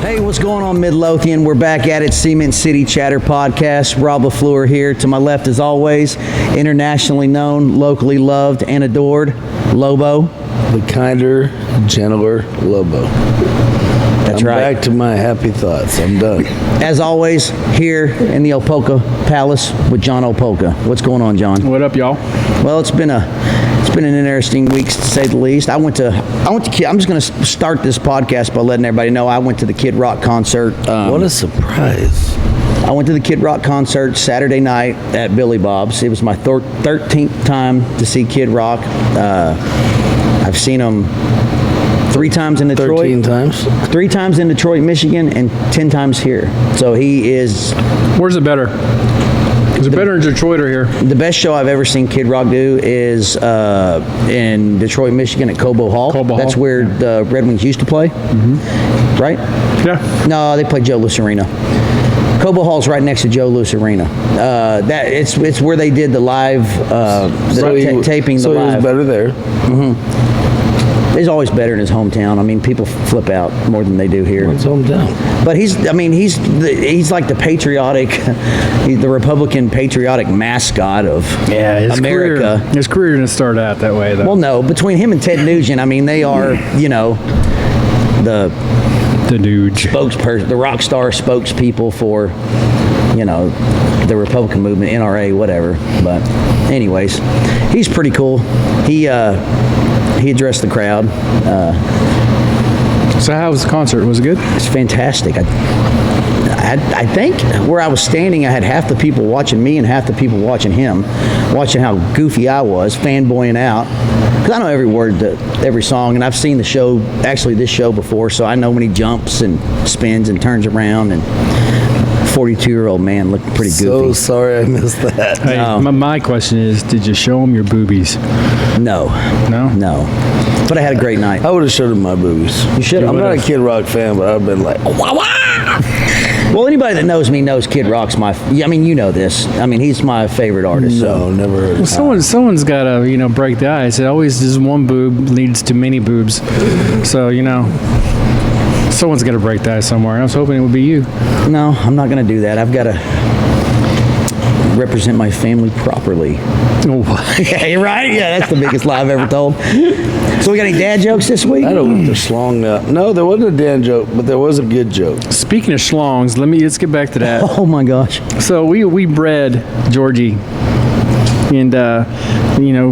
Hey, what's going on, Midlothian? We're back at it, Cement City Chatter Podcast. Rob LaFleur here. To my left, as always, internationally known, locally loved, and adored, Lobo. The kinder, gentler Lobo. That's right. Back to my happy thoughts. I'm done. As always, here in the Opolka Palace with John Opolka. What's going on, John? What up, y'all? Well, it's been an interesting week, to say the least. I'm just going to start this podcast by letting everybody know I went to the Kid Rock concert. What a surprise. I went to the Kid Rock concert Saturday night at Billy Bob's. It was my 13th time to see Kid Rock. I've seen him 3 times in Detroit. 13 times? 3 times in Detroit, Michigan, and 10 times here. So he is... Where's it better? Is it better in Detroit or here? The best show I've ever seen Kid Rock do is in Detroit, Michigan at Cobo Hall. That's where the Red Wings used to play, right? Yeah. No, they play Joe Louis Arena. Cobo Hall's right next to Joe Louis Arena. It's where they did the live taping. So the live. He was better there. He's always better in his hometown. I mean, people flip out more than they do here. His hometown. But he's like the patriotic, the Republican patriotic mascot of America. His career didn't start out that way, though. Well, no, between him and Ted Nugent, I mean, they are, the spokesperson, the rock star spokespeople for, the Republican movement, NRA, whatever. But anyways, he's pretty cool. He addressed the crowd. So how was the concert? Was it good? It's fantastic. I think where I was standing, I had half the people watching me and half the people watching him, watching how goofy I was, fanboying out. Because I know every word to every song, and I've seen this show before, so I know when he jumps and spins and turns around, and 42-year-old man looked pretty goofy. So sorry I missed that. Hey, No. my question is, did you show him your boobies? No. But I had a great night. I would have showed him my boobies. You should have. I'm not a Kid Rock fan, but I've been like, wah, wah! Well, anybody that knows me knows Kid Rock's you know this. I mean, he's my favorite artist. No, never heard of Well, someone's got to, break the ice. It always just one boob leads to many boobs. So, someone's got to break the ice somewhere. I was hoping it would be you. No, I'm not going to do that. I've got to represent my family properly. Oh, Yeah, you're right. Yeah, that's the biggest lie I've ever told. So we got any dad jokes this week? I don't want the schlong up. No, there wasn't a Dan joke, but there was a good joke. Speaking of schlongs, let's get back to that. Oh my gosh. So we bred Georgie, and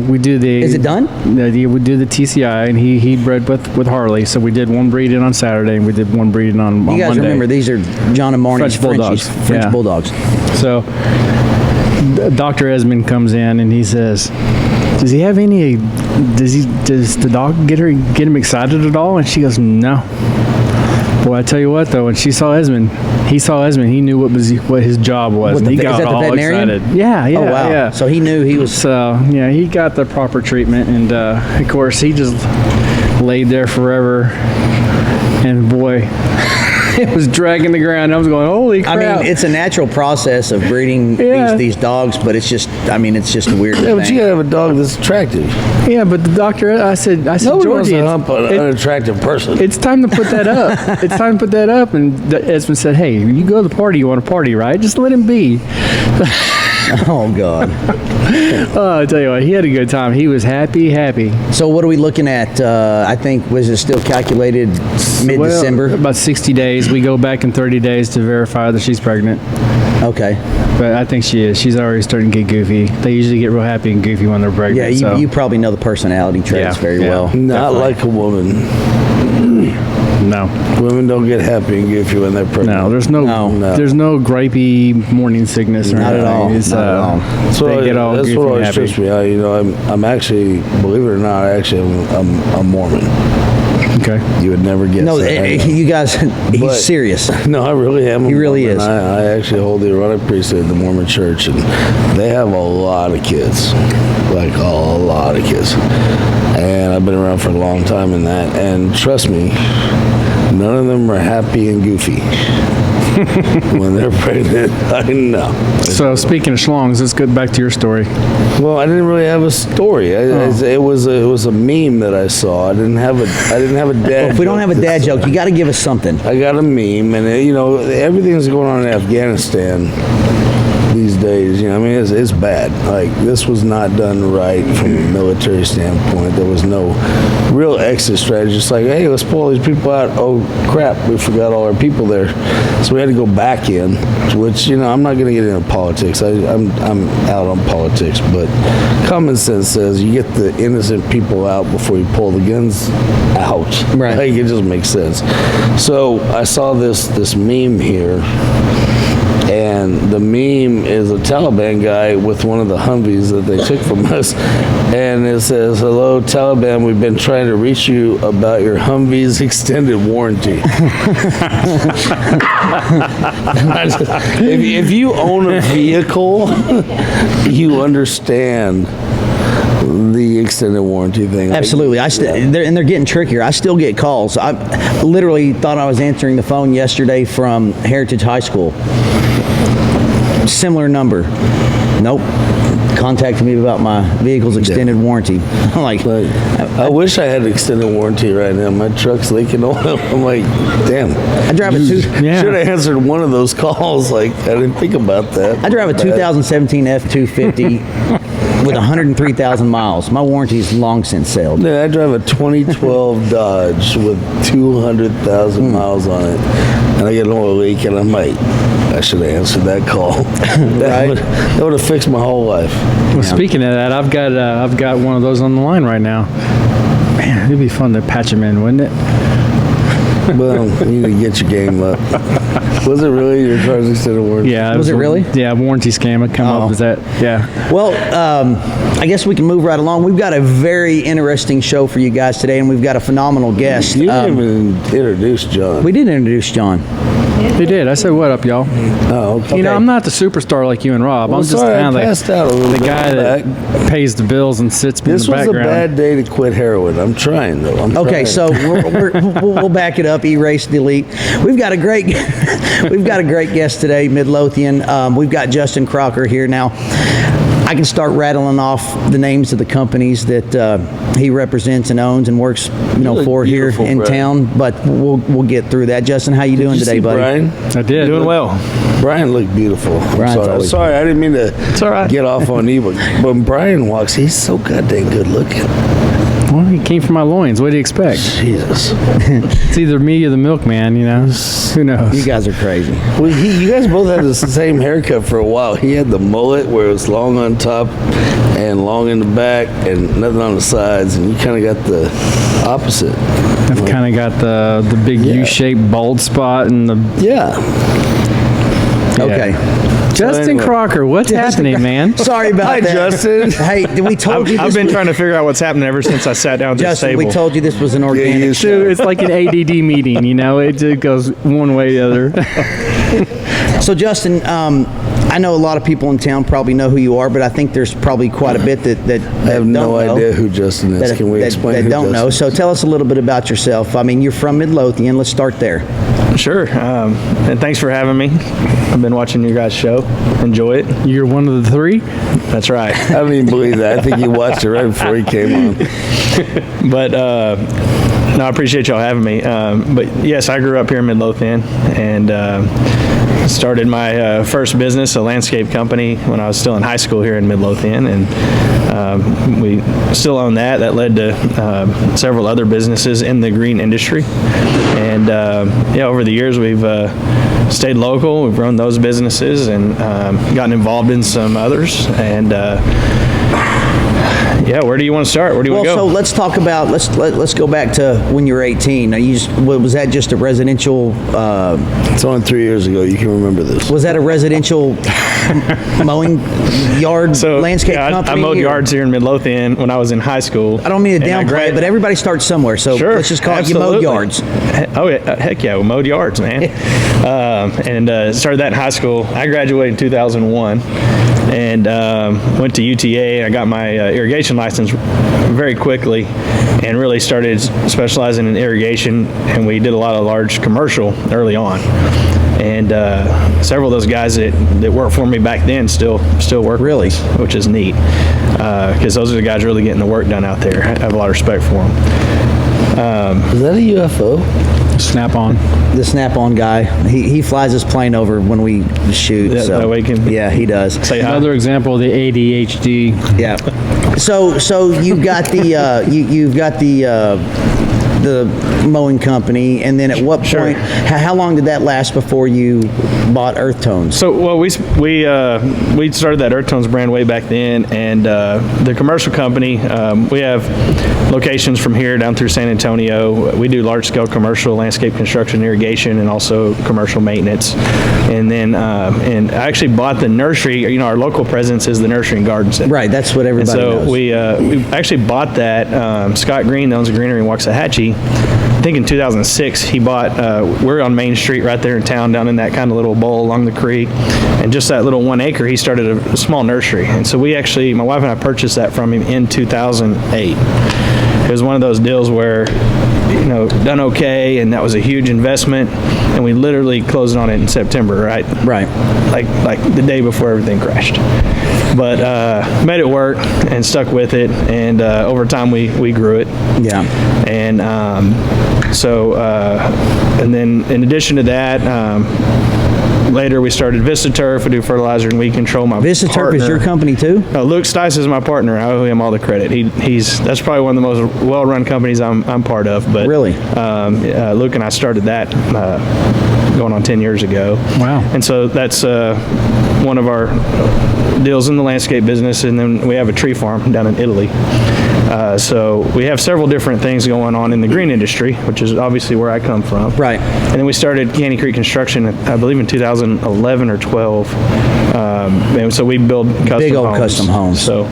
we do the. Is it done? We do the TCI, and he bred with Harley. So we did one breeding on Saturday, and we did one breeding on Monday. You guys remember these are John and Marnie's French bulldogs. French bulldogs. So Dr. Esmond comes in and he says, does the dog get him excited at all? And she goes, no. Well, I tell you what, though, when he saw Esmond, he knew what his job was. And he got all excited. Yeah. Oh, wow. Yeah. So he knew he was... So, he got the proper treatment. And, of course, he just laid there forever. And, boy... It was dragging the ground. I was going, holy crap. I mean, it's a natural process of breeding these dogs, but it's just a weird thing. Yeah, but you gotta have a dog that's attractive. Yeah, but the doctor, I said, Nobody wants Georgie, to hump an unattractive person. it's time to put that up. It's time to put that up. And Esmond said, hey, you go to the party, you want to party, right? Just let him be. Oh, God. Oh, I tell you what, he had a good time. He was happy. So what are we looking at? I think, was it still calculated mid-December? Well, about 60 days. We go back in 30 days to verify that she's pregnant. Okay. But I think she is. She's already starting to get goofy. They usually get real happy and goofy when they're pregnant. Yeah, you probably know the personality traits very well. Not like a woman. No. Women don't get happy and goofy when they're pregnant. No, there's no gripey morning sickness or Not at all. anything. Not at all. That's what always trips me out. I'm actually, believe it or not, I'm Mormon. Okay. You would never guess. No, that. you guys, he's serious. No, I really am. He really is. I actually hold the Aaronic priesthood of the Mormon Church, and they have a lot of kids, like a lot of kids. And I've been around for a long time in that, and trust me, none of them are happy and goofy. when they're pregnant. I know. So speaking of schlongs, let's get back to your story. Well, I didn't really have a story. It was a meme that I saw. I didn't have a dad. If we don't have a dad joke, you got to give us something. I got a meme, and everything's going on in Afghanistan these days. I mean, it's bad. Like, this was not done right from a military standpoint. There was no real exit strategy. It's like, hey, let's pull all these people out. Oh crap, we forgot all our people there, so we had to go back in. Which I'm not going to get into politics. I'm out on politics, but common sense says you get the innocent people out before you pull the guns out. Right. Like, it just makes sense. So I saw this meme here. And the meme is a Taliban guy with one of the Humvees that they took from us. And it says, "Hello, Taliban, we've been trying to reach you about your Humvee's extended warranty." If you own a vehicle, you understand the extended warranty thing. Absolutely. They're getting trickier. I still get calls. I literally thought I was answering the phone yesterday from Heritage High School. Similar number. Nope. Contacted me about my vehicle's extended warranty. I'm like, I wish I had extended warranty right now. My truck's leaking oil. I'm like, damn. I drive a Should have answered one of those calls. Like, I didn't think about that. I drive a 2017 F-250 with 103,000 miles. My warranty is long since sailed. Yeah, I drive a 2012 Dodge with 200,000 miles on it, and I get an oil leak, and I'm like, I should have answered that call. That would have fixed my whole life. Well, speaking of that, I've got one of those on the line right now. Man, it'd be fun to patch them in, wouldn't it? Well, you need to get your game up. Was it really your car's extended warranty? Yeah. Was it really? Yeah, warranty scam would come up with that. Yeah. Well, I guess we can move right along. We've got a very interesting show for you guys today, and we've got a phenomenal guest. You didn't even introduce John. We did introduce John. He did. I said, "What up, y'all?" Oh, okay. I'm not the superstar like you and Rob. Well, I'm just sorry, kind I of passed out a little the bit guy in the that pays the bills and sits in the This was a background. bad day to quit heroin. I'm trying, though. Okay, so we'll back it up. Erase, delete. We've got a great guest today, Midlothian. We've got Justin Crocker here now. I can start rattling off the names of the companies that he represents and owns and works, for here in town. But we'll get through that. Justin, how you doing today, buddy? Brian? I did. Doing well. Brian looked beautiful. I'm Brian's sorry, I didn't mean to all right. get off on you, but when Brian walks, he's so goddamn good looking. Well, he came from my loins. What do you expect? Jesus. It's either me or the milkman, Who knows? You guys are crazy. Well, you guys both had the same haircut for a while. He had the mullet where it was long on top and long in the back and nothing on the sides, and you kind of got the opposite. I've kind of got the big U-shaped bald spot and the... Yeah. Okay. Justin anyway. Crocker, what's happening, man? Sorry about Hi, that. Justin. Hey, we told you this. I've been trying to figure out what's happening ever since I sat down at this Justin, table. we told you this was an organic show. Dude, it's like an ADD meeting, It just goes one way or the other. So, Justin, I know a lot of people in town probably know who you are, but I think there's probably quite a bit that I have no don't know. idea who Justin is. Can we explain that who don't Justin know. is? So tell us a little bit about yourself. I mean, you're from Midlothian. Let's start there. Sure. And thanks for having me. I've been watching your guys' show. Enjoy it. You're one of the three? That's right. I don't even believe that. I think you watched it right before he came on. But no, I appreciate y'all having me. But yes, I grew up here in Midlothian and started my first business, a landscape company, when I was still in high school here in Midlothian, and we still own that. That led to several other businesses in the green industry, and over the years we've stayed local. We've run those businesses and gotten involved in some others, and where do you want to start? Where do you want to go? So let's talk about let's go back to when you were 18. Now, was that just a residential? It's only 3 years ago. You can remember this. Was that a residential mowing yard landscape company? I mowed yards here in Midlothian when I was in high school. I don't mean to downplay it, but everybody starts somewhere. So Sure, let's just call absolutely. it you mowed yards. Oh, yeah, heck yeah, we mowed yards, man. And started that in high school. I graduated in 2001 and went to UTA. I got my irrigation license very quickly and really started specializing in irrigation, and we did a lot of large commercial early on. and several of those guys that worked for me back then still work. Really? with us, which is neat, because those are the guys really getting the work done out there. I have a lot of respect for them. Is that a UFO? Snap on. The Snap-on guy, he flies his plane over when we shoot. Yeah, so that way he can yeah, he does. say hi. Another example of the ADHD. Yeah. So you've got the you've got the mowing company, and then at what point? How long did that last before you bought Earth Tones? So, well, we started that Earth Tones brand way back then, and the commercial company, we have locations from here down through San Antonio. We do large-scale commercial landscape construction, irrigation, and also commercial maintenance. And then, and I actually bought the nursery. You know, our local presence is the Nursery and Garden Center. Right, that's what And everybody so knows. we actually bought that. Scott Green owns a greenery in Waxahachie. I think in 2006 he bought. We're on Main Street right there in town, down in that kind of little bowl along the creek, and just that little 1 acre, he started a small nursery. And so we actually, my wife and I purchased that from him in 2008. It was one of those deals where, you know, done okay, and that was a huge investment, and we literally closed on it in September, right? Right. Like the day before everything crashed. But made it work and stuck with it, and over time we grew it. Yeah. And and then in addition to that, later we started VistaTurf. We do fertilizer and weed control. My VistaTurf is your company too? Luke Stice is my partner. I owe him all the credit. That's probably one of the most well-run companies I'm part of. But Really? Luke and I started that going on 10 years ago. Wow. And so that's one of our deals in the landscape business, and then we have a tree farm down in Italy. So we have several different things going on in the green industry, which is obviously where I come from. Right. And then we started Caney Creek Construction, I believe in 2011 or 12. And so we build custom Big old homes. custom homes. So,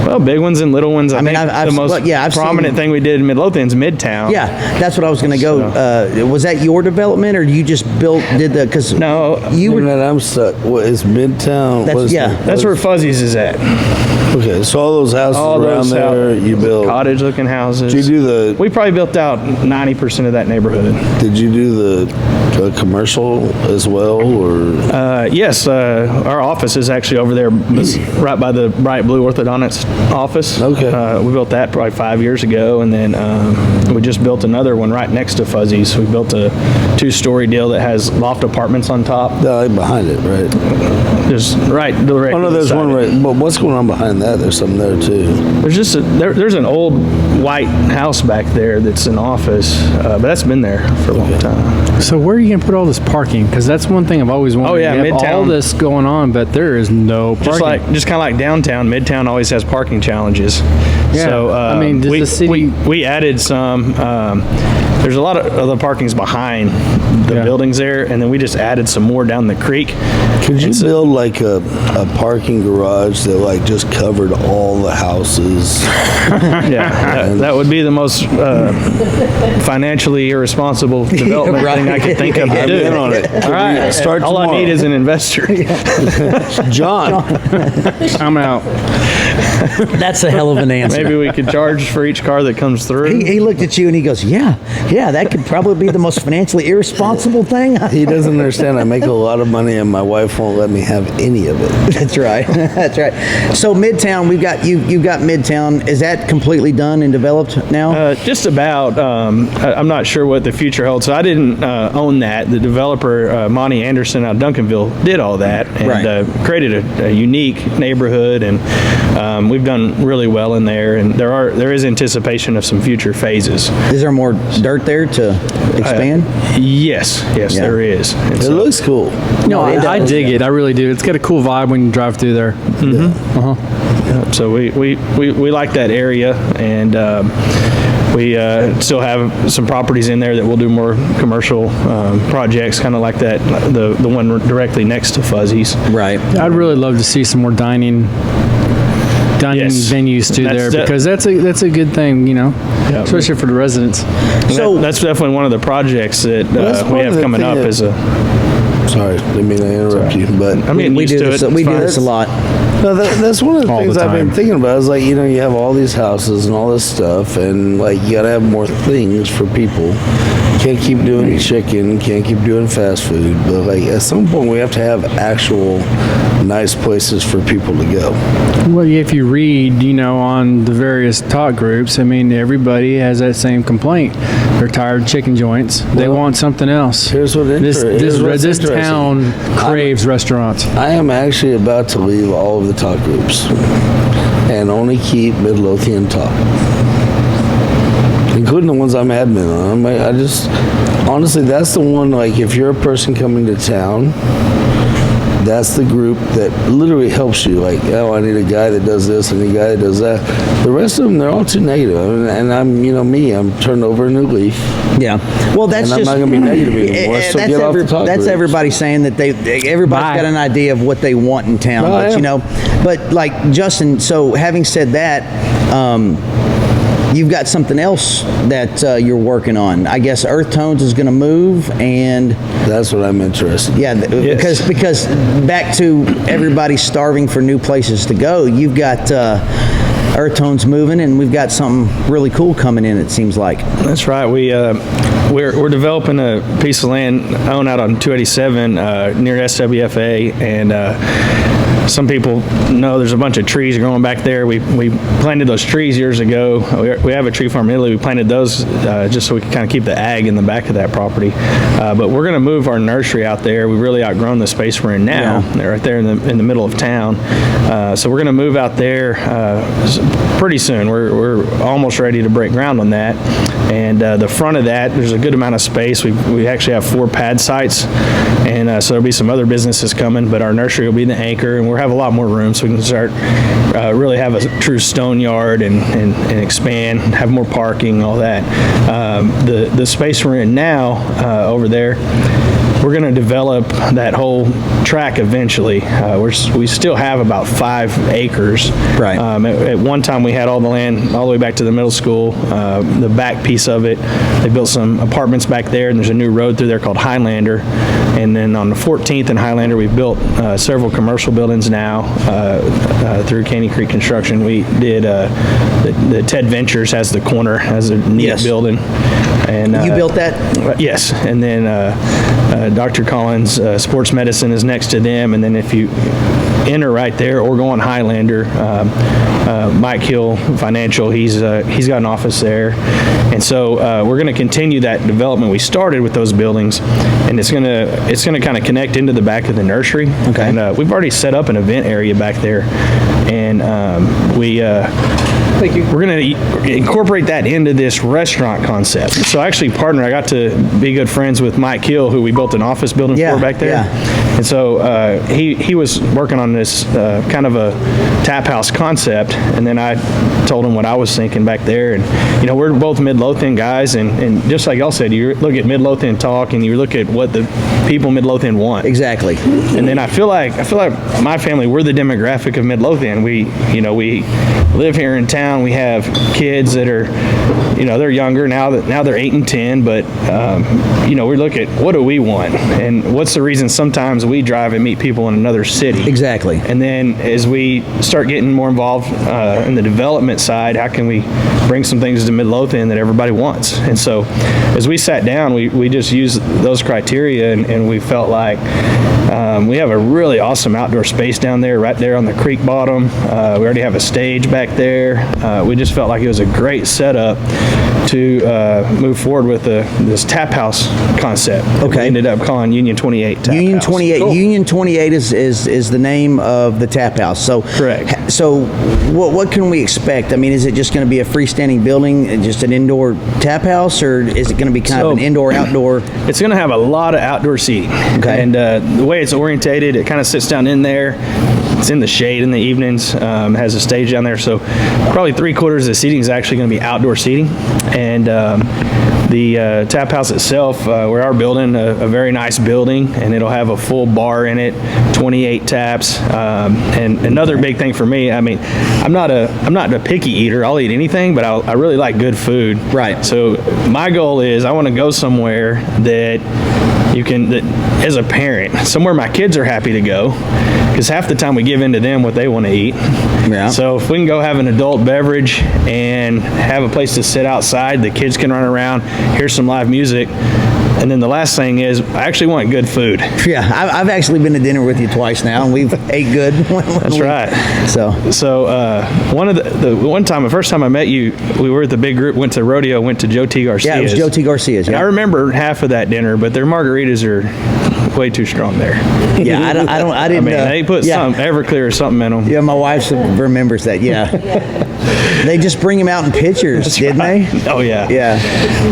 well, big ones and little ones. I mean, think I've the most I've seen- prominent thing we did in Midlothian is Midtown. Yeah, that's what I was going to go. Was that your development, or you just did the? Because No, you were. That I'm stuck. What is Midtown? That's- What is yeah, the- that's where Fuzzies is at. Okay, so all those houses All around those there, you built. cottage-looking houses. Did you do the? We probably built out 90% of that neighborhood. Did you do the commercial as well, or? Yes, our office is actually over there, right by the bright blue orthodontist office. Okay. We built that probably 5 years ago, and then we just built another one right next to Fuzzies. We built a 2-story deal that has loft apartments on top. Like behind it, right? Just right directly. Oh no, there's beside one it. right. But what's going on behind that? There's something there too. There's just there's an old white house back there that's an office, but that's been there for a long time. So where are you going to put all this parking? Because that's one thing I've always wondered. Oh, yeah, You have all Midtown. this going on, but there is no parking. Just kind of like downtown, Midtown always has parking challenges. Yeah, So I mean, does the city- we added some. There's a lot of other parkings behind the Yeah. buildings there, and then we just added some more down the creek. Could you build like a parking garage that like just covered all the houses? Yeah, that would be the most financially irresponsible development Right. thing I could think of to I'm do. in on it. All right, Start all I tomorrow. need is an investor. John. I'm out. That's a hell of an answer. Maybe we could charge for each car that comes through. He looked at you and he goes, "Yeah, that could probably be the most financially irresponsible thing." He doesn't understand. I make a lot of money, and my wife won't let me have any of it. That's right. That's right. So Midtown, we've got you've got Midtown. Is that completely done and developed now? Just about. I'm not sure what the future holds. So I didn't own that. The developer, Monty Anderson out of Duncanville, did all that and Right. created a unique neighborhood, and we've done really well in there. And there is anticipation of some future phases. Is there more dirt there to expand? Yes, Yeah. there is. And It so- looks cool. No, it I does, dig yeah. it. I really do. It's got a cool vibe when you drive through there. So we like that area, and we still have some properties in there that we'll do more commercial projects, kind of like that, the one directly next to Fuzzies. Right. I'd really love to see some more dining Yes. venues too That's there, because that's a good thing, Yeah. especially for the residents. So- That's definitely one of the projects that that's we one of have the coming thing up. that- Is a Sorry, didn't mean to interrupt you, but I mean, we used do to this. it. We It's do fine. this a lot. No, that's one of the All things the I've been time. thinking about. Is like, you have all these houses and all this stuff, and like you gotta have more things for people. Can't keep doing chicken, can't keep doing fast food, but like at some point we have to have actual nice places for people to go. Well, if you read, on the various talk groups, I mean, everybody has that same complaint. They're tired of chicken joints. They Well, want something else. here's what this interesting. town craves restaurants. I am actually about to leave all of the talk groups and only keep Midlothian Talk, including the ones I'm admin on. I just, honestly, that's the one, like, if you're a person coming to town, that's the group that literally helps you. Like, oh, I need a guy that does this, I need a guy that does that. The rest of them, they're all too negative. And I'm, I'm turned over a new leaf. Yeah. Well, that's And I'm just not gonna be negative anymore, so that's get off the talk that's groups. everybody saying that everybody's Bye. got an idea of what they want in town. Oh, But yeah. but like Justin. So having said that, you've got something else that you're working on. I guess Earth Tones is going to move, and That's what I'm interested in. yeah, because back to everybody starving for new places to go. You've got Earth Tones moving, and we've got something really cool coming in. It seems like. That's right. We're developing a piece of land owned out on 287 near SWFA, and some people know there's a bunch of trees growing back there. We planted those trees years ago. We have a tree farm in Italy. We planted those just so we can kind of keep the ag in the back of that property. But we're going to move our nursery out there. We've really outgrown the space we're in now. Yeah. They're right there in the middle of town. So we're going to move out there pretty soon. We're almost ready to break ground on that. And the front of that, there's a good amount of space. We actually have 4 pad sites, and so there'll be some other businesses coming, but our nursery will be the anchor, and we'll have a lot more room so we can start really have a true stone yard and expand, have more parking, all that. The space we're in now over there, we're going to develop that whole track eventually. We still have about 5 acres. Right. At one time, we had all the land all the way back to the middle school. The back piece of it, they built some apartments back there, and there's a new road through there called Highlander. And then on the 14th and Highlander, we've built several commercial buildings now through Caney Creek Construction. We did the Ted Ventures has the corner, has a neat Yes. building. And You built that? Yes, and then Dr. Collins Sports Medicine is next to them, and then if you enter right there or go on Highlander, Mike Hill Financial, he's got an office there, and so we're going to continue that development we started with those buildings, and it's going to kind of connect into the back of the nursery. Okay. And we've already set up an event area back there, and we're going to incorporate that into this restaurant concept. So I actually I got to be good friends with Mike Hill, who we built an office building Yeah, for back there. yeah. And so he was working on this kind of a tap house concept, and then I told him what I was thinking back there. And, we're both Midlothian guys, and just like y'all said, you look at Midlothian Talk, and you look at what the people in Midlothian want. Exactly. And then I feel like my family, we're the demographic of Midlothian. We live here in town. We have kids that are, they're younger now. Now they're 8 and 10. But we look at what do we want, and what's the reason sometimes we drive and meet people in another city. Exactly. And then as we start getting more involved in the development side, how can we bring some things to Midlothian that everybody wants? And so as we sat down, we just used those criteria, and we felt like we have a really awesome outdoor space down there, right there on the creek bottom. We already have a stage back there. We just felt like it was a great setup to move forward with this tap house concept. Okay. We ended up calling Union 28 Tap Union House. 28. Cool. Union 28 is the name of the tap house. So Correct. So what can we expect? I mean, is it just going to be a freestanding building, just an indoor tap house, or is it going to be kind of an indoor outdoor? It's going to have a lot of outdoor seating. Okay. And the way it's orientated, it kind of sits down in there. It's in the shade in the evenings. Has a stage down there, so probably 3/4 of the seating is actually going to be outdoor seating. And the tap house itself, we are building a very nice building, and it'll have a full bar in it, 28 taps. And another big thing for me, I mean, I'm not a picky eater. I'll eat anything, but I really like good food. Right. So my goal is I want to go somewhere that you can, as a parent, somewhere my kids are happy to go, because half the time we give in to them what they want to eat. Yeah. So if we can go have an adult beverage and have a place to sit outside, the kids can run around, hear some live music. And then the last thing is, I actually want good food. Yeah, I've actually been to dinner with you twice now, and we've ate good. That's right. So the first time I met you, we were at the big group, went to rodeo, went to Joe T. Garcia's. yeah, it was Joe T. Garcia's. And Yeah, I remember half of that dinner, but their margaritas are way too strong there. yeah. I didn't. They put some Everclear or something in them. Yeah, my wife remembers that. Yeah. They just bring them out in pictures, didn't they? Oh yeah. Yeah.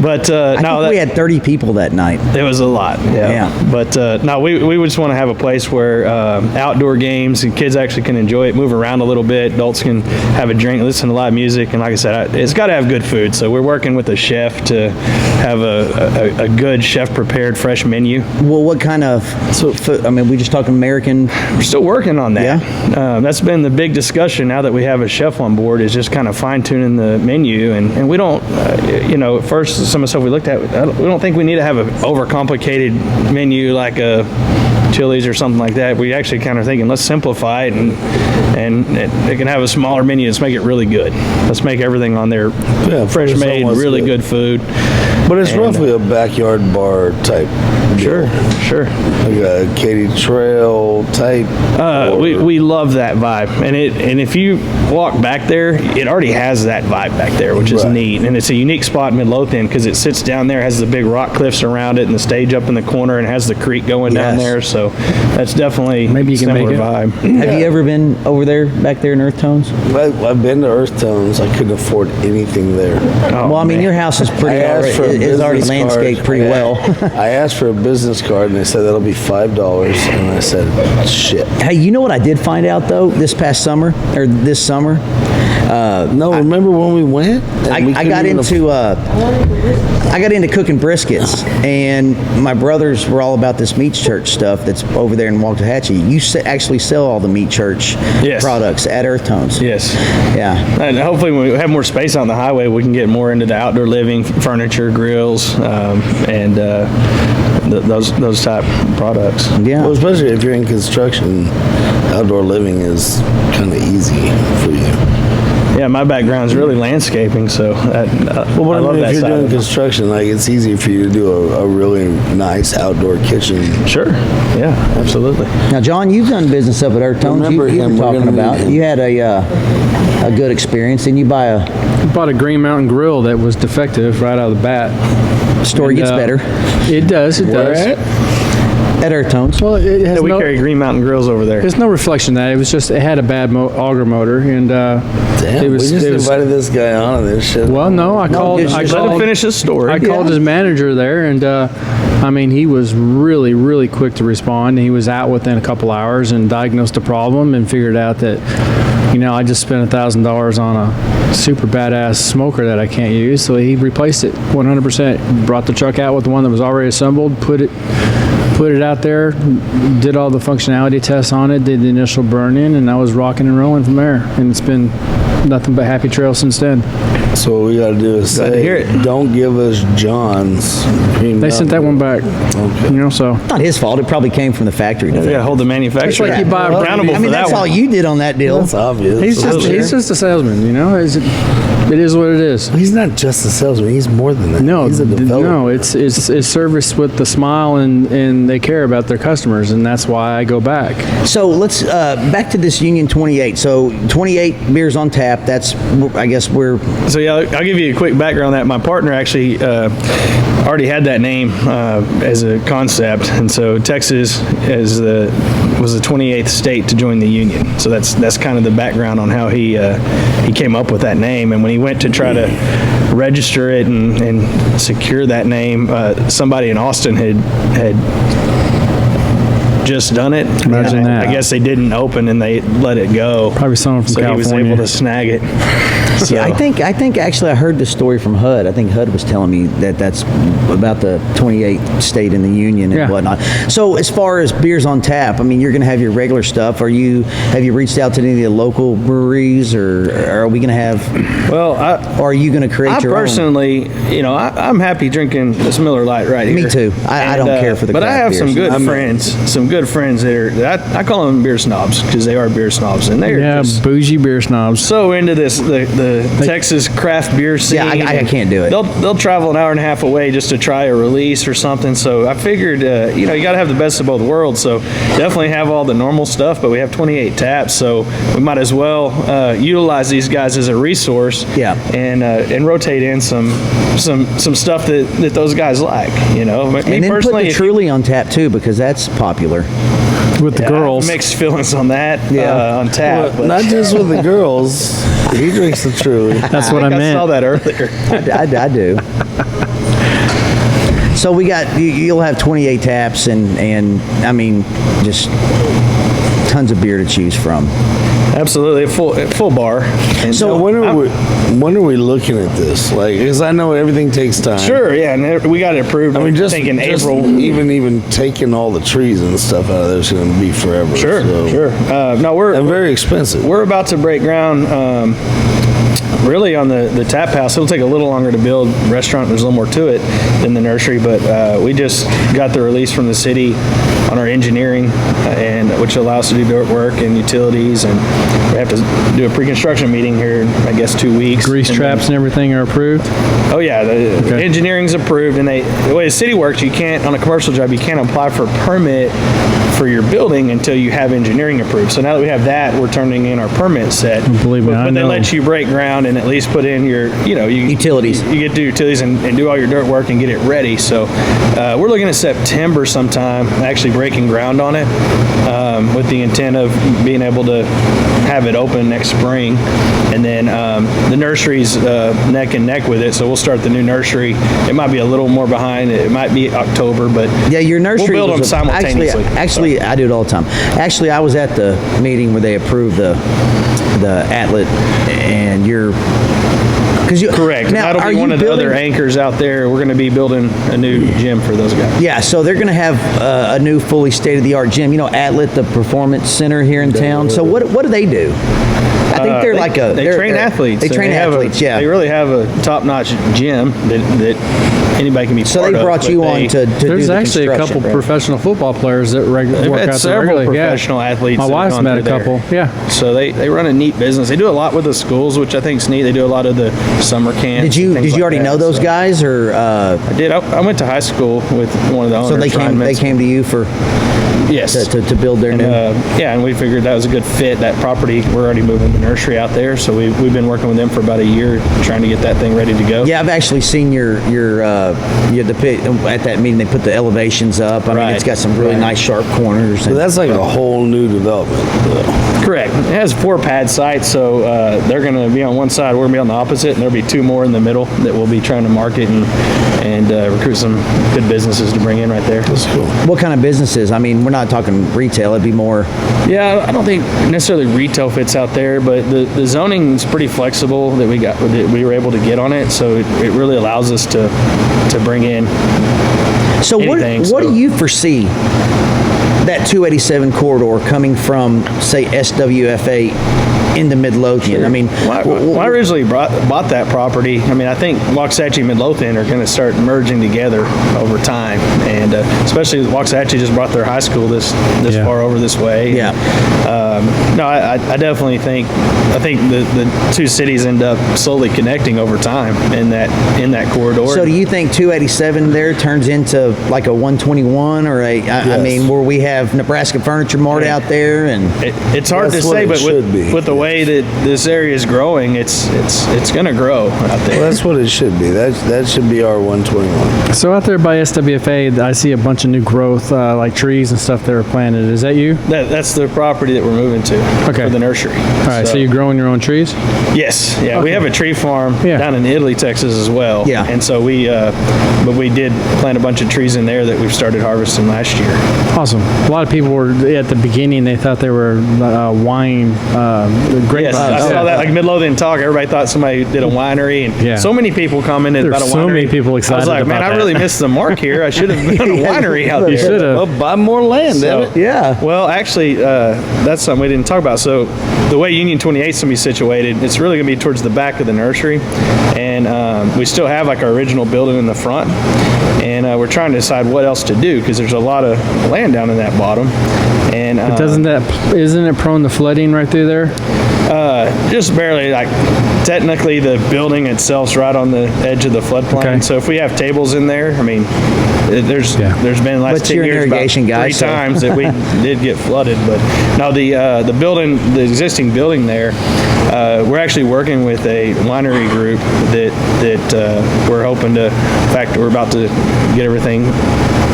But I think we had 30 people that night. it was a lot. Yeah. But no, we would just want to have a place where outdoor games and kids actually can enjoy it, move around a little bit. Adults can have a drink, listen to live music, and like I said, it's got to have good food. So we're working with a chef to have a good chef-prepared fresh menu. Well, what kind of food? I mean, we just talking American. We're still working on that. Yeah. That's been the big discussion now that we have a chef on board, is just kind of fine-tuning the menu. And we don't, at first, some of the stuff we looked at, we don't think we need to have an overcomplicated menu like a Chili's or something like that. We actually kind of thinking, let's simplify it and it can have a smaller menu. Let's make it really good. Let's make everything on there fresh made, really good food. But it's roughly a backyard bar type deal. Sure. Like a Katy Trail type. We love that vibe, and if you walk back there, it already has that vibe back there, which is neat. And it's a unique spot in Midlothian because it sits down there, has the big rock cliffs around it, and the stage up in the corner, and has the creek going down there. So that's definitely Maybe you can similar make it. vibe. Have you ever been over there, back there in Earth Tones? I've been to Earth Tones. I couldn't afford anything there. Well, I mean, your house is pretty is already landscaped pretty well. I asked for a business card, and they said that'll be $5, and I said, shit. Hey, you know what I did find out though this past summer or this summer? No, remember when we went? I got into cooking briskets, and my brothers were all about this Meat Church stuff that's over there in Waxahachie. You actually sell all the Meat Church products at Earth Tones. Yes. Yeah. And hopefully when we have more space on the highway, we can get more into the outdoor living, furniture, grills, and those type of products. Yeah. Well, especially if you're in construction, outdoor living is kind of easy for you. Yeah, my background's really landscaping, so I love that if you're side doing of it. construction, like it's easy for you to do a really nice outdoor kitchen. Sure. Yeah, absolutely. Now, John, you've done business up at Earth Tones. You Remember were him, we're talking gonna need about. him. You had a good experience, and you buy a Bought a Green Mountain grill that was defective right out of the bat. story gets better It does. It Where does. at Earth Tones. Well, it has We no. carry Green Mountain grills over there. There's no reflection of that. It was just it had a bad auger motor, and Damn, it was. we just it was invited this guy on and this shit. well, no, I called. just I let Let him called. finish his story. I called his manager there, and I mean, he was really, really quick to respond. He was out within a couple hours and diagnosed the problem and figured out that, I just spent $1,000 on a super badass smoker that I can't use. So he replaced it 100%. Brought the truck out with the one that was already assembled, put it out there, did all the functionality tests on it, did the initial burn-in, and I was rocking and rolling from there. And it's been nothing but happy trail since then. So what we got to do is Glad to hear say, it. don't give us John's. They sent that one back. Okay. So Not his fault. It probably came from the factory. We got to hold the manufacturer It's like you buy a accountable I mean, for that that's all one. you did on that deal. That's obvious. he's just a salesman, It is what it is. He's not just a salesman. He's more than that. No, he's a developer. no, it's service with the smile, and they care about their customers, and that's why I go back. So let's back to this Union 28. So 28 beers on tap. That's, I guess, where. So yeah, I'll give you a quick background on that. My partner actually already had that name as a concept, and so Texas was the 28th state to join the union. So that's kind of the background on how he came up with that name. And when he went to try to register it and secure that name, somebody in Austin had just done it. Imagine And that. I guess they didn't open and they let it go. Probably someone from so California. he was able to snag it. So, Yeah, I think actually I heard this story from HUD. I think HUD was telling me that that's about the 28th state in the union and Yeah. whatnot. So as far as beers on tap, I mean, you're going to have your regular stuff. Have you reached out to any of the local breweries, or are we going to have? well, Or are you going to create I your own? personally, I'm happy drinking this Miller Lite right here. Me too. I don't care for the But I craft have some beers. good friends that I call them beer snobs because they are beer snobs, and they're Yeah, just bougie beer snobs. so into this the Texas craft beer scene. Yeah, I can't do it. They'll travel an hour and a half away just to try a release or something. So I figured, you got to have the best of both worlds. So definitely have all the normal stuff, but we have 28 taps, so we might as well utilize these guys as a resource. Yeah. And rotate in some stuff that those guys like. Me And then put personally, the if Truly on tap too, because that's popular. With the I have girls. mixed feelings on that. Yeah. On tap. Well, but not just with the girls. He drinks the Truly. That's what I I saw meant. that earlier. I do. So we got you'll have 28 taps and I mean just tons of beer to choose from. Absolutely, a full bar. And So When are we looking at this? Like, because I know everything takes time. Sure, yeah, and we got it approved. I mean, just in just April. even taking all the trees and stuff out of there is going to be forever. Sure, so. sure. No, And very expensive. we're about to break ground. Really on the tap house, it'll take a little longer to build. Restaurant, there's a little more to it than the nursery, but we just got the release from the city on our engineering, and which allows us to do dirt work and utilities, and we have to do a pre-construction meeting here in, I guess, 2 weeks. Grease And traps and everything are approved. Oh yeah, the Okay. engineering's approved, and the way the city works, you can't on a commercial job, you can't apply for a permit for your building until you have engineering approved. So now that we have that, we're turning in our permit set. Believe me, I But they know. let you break ground and at least put in your, Utilities. You get to do utilities and do all your dirt work and get it ready. So we're looking at September sometime, actually breaking ground on it, with the intent of being able to have it open next spring. And then the nursery's neck and neck with it, so we'll start the new nursery. It might be a little more behind. It might be October, but Yeah, your nursery we'll build was them simultaneously. Actually, I do it all the time. Actually, I was at the meeting where they approved the Atlet, and you're because you Correct. Now, That'll are be you one of the building, other anchors out there. We're going to be building a new gym for those guys. Yeah, so they're going to have a new fully state-of-the-art gym. Atlet, the performance center here in town. So what do they do? I think they're like a They they're- train athletes. They and train have athletes. A, Yeah. They really have a top-notch gym that anybody can be So part they of. brought but you they- on to do There's the actually a construction, couple right? professional football players that work They've had out there several regularly. professional athletes. My that have wife's gone met a through there. couple. Yeah. So they run a neat business. They do a lot with the schools, which I think is neat. They do a lot of the summer camps. Did you and things like already that. know those So guys, or I did. I went to high school with one of the owners. so they Ryan Menzel. came to you for Yes. to build their And, new? and we figured that was a good fit. That property, we're already moving the nursery out there, so we've been working with them for about a year, trying to get that thing ready to go. Yeah, I've actually seen the pit at that meeting. They put the elevations up. I mean, Right. it's got some really nice sharp corners. But And, that's like a whole new development. Correct. It has 4 pad sites, so they're going to be on one side, we're going to be on the opposite, and there'll be 2 more in the middle that we'll be trying to market and recruit some good businesses to bring in right there. That's cool. what kind of businesses? I mean, we're not talking retail. It'd be more. Yeah, I don't think necessarily retail fits out there, but the zoning is pretty flexible that we were able to get on it, so it really allows us to bring in. So Anything, what so- do you foresee that 287 corridor coming from, say, SWFA into Midlothian? I mean, When I originally bought that property, I mean, I think Waxahachie and Midlothian are going to start merging together over time, and especially Waxahachie just brought their high school this Yeah. far over this way. Yeah. No, I definitely think the 2 cities end up slowly connecting over time in that corridor. so do you think 287 there turns into like a 121 or I Yes. mean, where we have Nebraska Furniture Mart out there and It's hard to That's what say, it but should be, with the way way that this area is growing, it's going to grow out there. Well, that's what it should be. That should be our 121. So out there by SWFA, I see a bunch of new growth, like trees and stuff that are planted. Is that you? That's the property that we're moving to Okay. for the nursery. All right, so you're growing your own trees? Yes, yeah, we have a tree farm Yeah. down in Italy, Texas as well. Yeah. And so but we did plant a bunch of trees in there that we've started harvesting last year. Awesome. A lot of people were, at the beginning, they thought they were wine, grape. Yes, I saw that like Midlothian Talk. Everybody thought somebody did a winery, and Yeah. so many people commented There's about a so winery. many people excited I was like, man, about I that." really missed the mark here. I should have done a winery out there. You should have. Well, buy more land, damn it. Yeah. Well, actually, that's something we didn't talk about. So the way Union 28 is going to be situated, it's really going to be towards the back of the nursery. And we still have like our original building in the front. And we're trying to decide what else to do because there's a lot of land down in that bottom. And Isn't it prone to flooding right through there? just barely, like technically the building itself's right on the edge of the floodplain. Okay. So if we have tables in there, I mean, there's been last But 10 you're an years about irrigation guy, 3 so- times that we did get flooded. But no, the building, the existing building there, we're actually working with a winery group that we're hoping to. In fact, we're about to get everything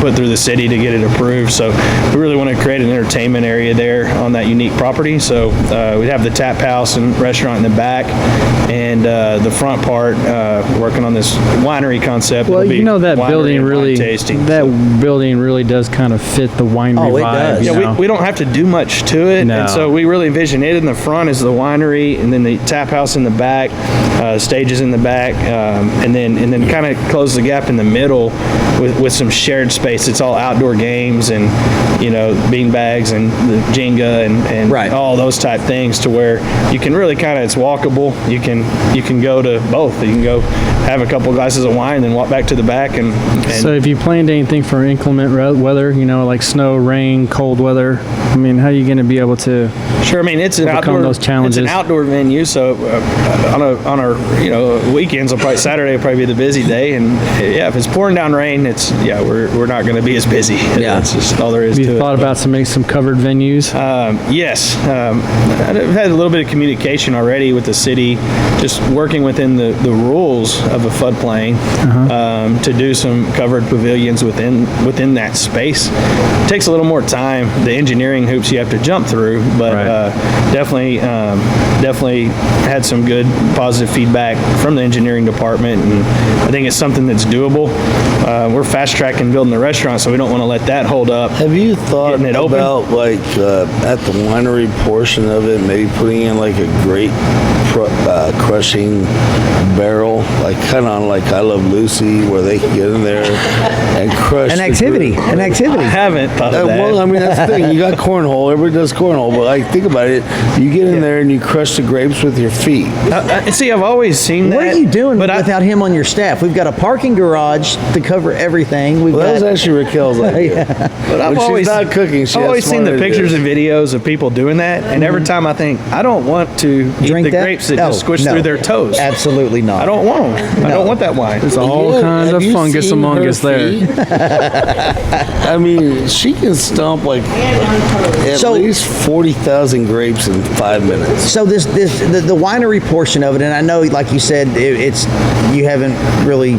put through the city to get it approved. So we really want to create an entertainment area there on that unique property. So we have the tap house and restaurant in the back, and the front part working on this winery concept. Well, It'll be you know that winery building and wine really tasting. building really does kind of fit the winery Oh, it vibe. does. you Yeah, know? we don't have to do much to it, No. and so we really envision it in the front is the winery, and then the tap house in the back, stages in the back, and then kind of close the gap in the middle with some shared space. It's all outdoor games and bean bags and the Jenga and Right. all those type things to where you can really kind of, it's walkable. You can go to both. You can go have a couple glasses of wine, then walk back to the back and So have you planned anything for inclement weather, like snow, rain, cold weather? I mean, how are you going to be able to Sure. I mean, it's an overcome outdoor. those challenges? It's an outdoor venue, so on our weekends, Saturday will probably be the busy day, and if it's pouring down rain, we're not going to be as busy. Yeah. That's just all there is have to you it. thought about some covered venues? Yes, I've had a little bit of communication already with the city, just working within the rules of a floodplain to do some covered pavilions within that space. It takes a little more time. The engineering hoops you have to jump through, but Right. definitely had some good positive feedback from the engineering department, and I think it's something that's doable. We're fast tracking building the restaurant, so we don't want to let that hold up. Have you thought Getting it open? about at the winery portion of it, maybe putting in like a grape crushing barrel, like kind of like I Love Lucy, where they can get in there and crush An the activity. grape? An I activity. haven't thought of that. Well, I mean, that's the thing. You got cornhole. Everybody does cornhole. But like, think about it. You get in there and you crush the grapes with your feet. See, I've always seen that. What are you doing But without him on your staff? We've got a parking garage to cover everything. We've Well, that was got actually Raquel's idea. But I've When always she's not cooking, she I've has always seen the smart pictures ideas. and videos of people doing that, and every time I think I don't want to drink eat the that. grapes that No, just squish no. through their toes. Absolutely not. I don't want them. I don't want that wine. There's all Yeah, kinds have of you fungus seen among her us there. feet? I mean, she can stomp like at So- least 40,000 grapes in 5 minutes. So the winery portion of it, and I know, like you said, it's you haven't really